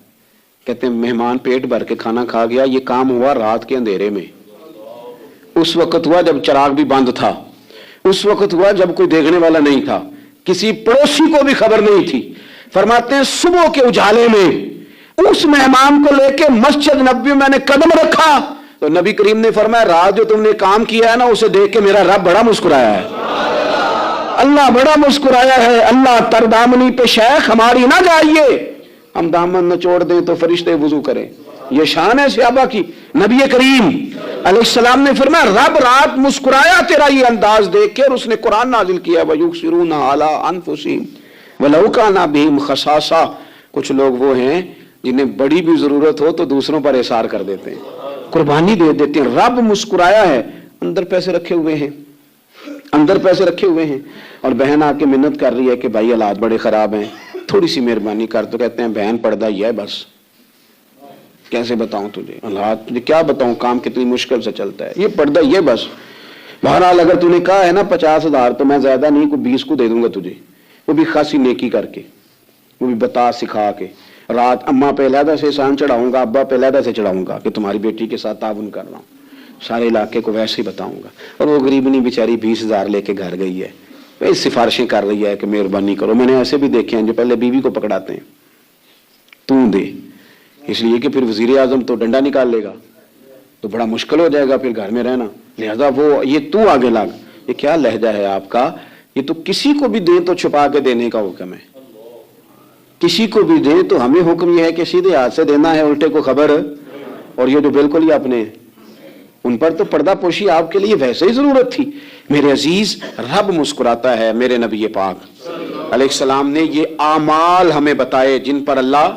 کہتے ہیں مہمان پیٹ بھر کے کھانا کھا گیا. یہ کام ہوا رات کے اندھیرے میں، اس وقت ہوا جب چراغ بھی بند تھا، اس وقت ہوا جب کوئی دیکھنے والا نہیں تھا، کسی پڑوسی کو بھی خبر نہیں تھی. فرماتے ہیں صبح کے اجالے میں اس مہمان کو لے کے مسجد نبوی میں نے قدم رکھا تو نبی کریم نے فرمایا رات جو تم نے کام کیا ہے نا اسے دیکھ کے میرا رب بڑا مسکرایا ہے، اللہ بڑا مسکرایا ہے. اللہ تر دامنی پہ شیخ ہماری نہ جائیے، ہم دامن نہ چھوڑ دیں تو فرشتے وضو کریں. یہ شان ہے صحابہ کی. نبی کریم علیہ السلام نے فرمایا رب رات مسکرایا تیرا یہ انداز دیکھ کے، اور اس نے قرآن نازل کیا وَيُؤْثِرُونَ عَلَىٰ أَنفُسِهِمْ وَلَوْ كَانَ بِهِمْ خَصَاصَةٌ. کچھ لوگ وہ ہیں جنہیں بڑی بھی ضرورت ہو تو دوسروں پر احسار کر دیتے ہیں، قربانی دے دیتے ہیں. رب مسکرایا ہے. اندر پیسے رکھے ہوئے ہیں، اندر پیسے رکھے ہوئے ہیں، اور بہن آ کے منت کر رہی ہے کہ بھائی حالات بڑے خراب ہیں، تھوڑی سی مہربانی کر. تو کہتے ہیں بہن پردہ ہی ہے بس، کیسے بتاؤں تجھے حالات، تجھے کیا بتاؤں کام کتنی مشکل سے چلتا ہے، یہ پردہ ہی ہے بس. بہرحال اگر تو نے کہا ہے نا 50,000 تو میں زیادہ نہیں کوئی 20 کو دے دوں گا تجھے، وہ بھی خاصی نیکی کر کے، وہ بھی بتا سکھا کے. رات اماں پہ علیحدہ سے احسان چڑھاؤں گا، ابا پہ علیحدہ سے چڑھاؤں گا کہ تمہاری بیٹی کے ساتھ تعاون کر رہا ہوں، سارے علاقے کو ویسے ہی بتاؤں گا. اور وہ غریبنی بیچاری 20,000 لے کے گھر گئی ہے، وہی سفارشیں کر رہی ہے کہ مہربانی کرو. میں نے ایسے بھی دیکھے ہیں جو پہلے بیوی کو پکڑاتے ہیں تو دے، اس لیے کہ پھر وزیر اعظم تو ڈنڈا نکال لے گا تو بڑا مشکل ہو جائے گا پھر گھر میں رہنا، لہذا وہ یہ تو آگے لگ. یہ کیا لہجہ ہے آپ کا؟ یہ تو کسی کو بھی دیں تو چھپا کے دینے کا حکم ہے، کسی کو بھی دیں تو ہمیں حکم یہ ہے کہ سیدھے ہاتھ سے دینا ہے، الٹے کو خبر. اور یہ جو بالکل ہی اپنے ان پر تو پردہ پوشی آپ کے لیے ویسے ہی ضرورت تھی. میرے عزیز رب مسکراتا ہے. میرے نبی پاک علیہ السلام نے یہ اعمال ہمیں بتائے جن پر اللہ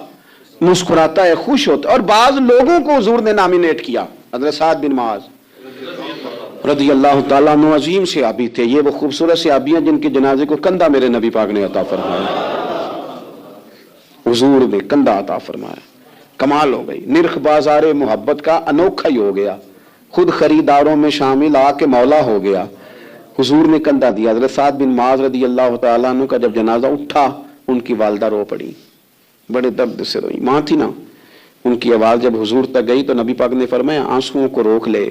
مسکراتا ہے، خوش ہوتا ہے. اور بعض لوگوں کو حضور نے نامینیٹ کیا. حضرت سعد بن معاذ رضی اللہ تعالیٰ عنہ عظیم صحابی تھے. یہ وہ خوبصورت صحابی ہیں جن کے جنازے کو کندھا میرے نبی پاک نے عطا فرمایا، حضور نے کندھا عطا فرمایا. کمال ہو گئی. نرخ بازار محبت کا انوکھا ہی ہو گیا، خود خریداروں میں شامل آ کے مولا ہو گیا. حضور نے کندھا دیا. حضرت سعد بن معاذ رضی اللہ تعالیٰ عنہ کا جب جنازہ اٹھا ان کی والدہ رو پڑی، بڑے درد سے روئی. ماں تھی نا، ان کی آواز جب حضور تک گئی تو نبی پاک نے فرمایا آنسوؤں کو روک لے،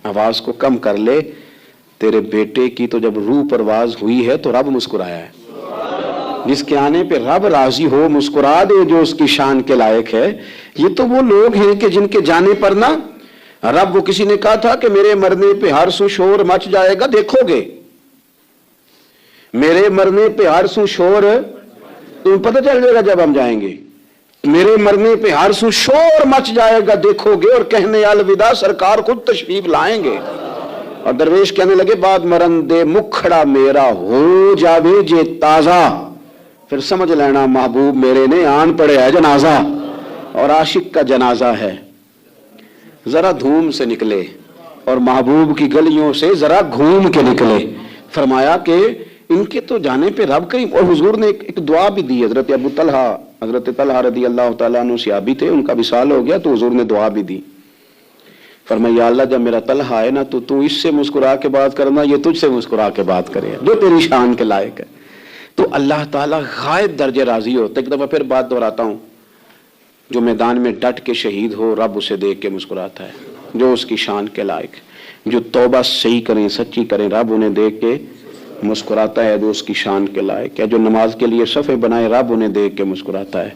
آواز کو کم کر لے، تیرے بیٹے کی تو جب روح پرواز ہوئی ہے تو رب مسکرایا ہے. جس کے آنے پہ رب راضی ہو مسکرا دے جو اس کی شان کے لائق ہے. یہ تو وہ لوگ ہیں کہ جن کے جانے پر نا رب، وہ کسی نے کہا تھا کہ میرے مرنے پہ ہر سو شور مچ جائے گا، دیکھو گے میرے مرنے پہ ہر سو شور، تمہیں پتہ چل جائے گا جب ہم جائیں گے. میرے مرنے پہ ہر سو شور مچ جائے گا، دیکھو گے. اور کہنے الوداع سرکار خود تشریف لائیں گے. اور درویش کہنے لگے بعد مرندے مکھڑا میرا ہو جاوے جے تازہ، پھر سمجھ لینا محبوب میرے نے آن پڑے ہے جنازہ. اور عاشق کا جنازہ ہے ذرا دھوم سے نکلے اور محبوب کی گلیوں سے ذرا گھوم کے نکلے. فرمایا کہ ان کے تو جانے پہ رب کریم. اور حضور نے ایک دعا بھی دی. حضرت ابو طلحہ، حضرت طلحہ رضی اللہ تعالیٰ عنہ صحابی تھے، ان کا وصال ہو گیا تو حضور نے دعا بھی دی. فرمایا یا اللہ جب میرا طلحہ ہے نا تو اس سے مسکرا کے بات کرنا، یہ تجھ سے مسکرا کے بات کرے جو تیری شان کے لائق ہے. تو اللہ تعالیٰ غائب درجے راضی ہوتا. ایک دفعہ پھر بات دہراتا ہوں، جو میدان میں ڈٹ کے شہید ہو رب اسے دیکھ کے مسکراتا ہے جو اس کی شان کے لائق. جو توبہ صحیح کریں سچی کریں رب انہیں دیکھ کے مسکراتا ہے جو اس کی شان کے لائق ہے. جو نماز کے لیے صفیں بنائے رب انہیں دیکھ کے مسکراتا ہے.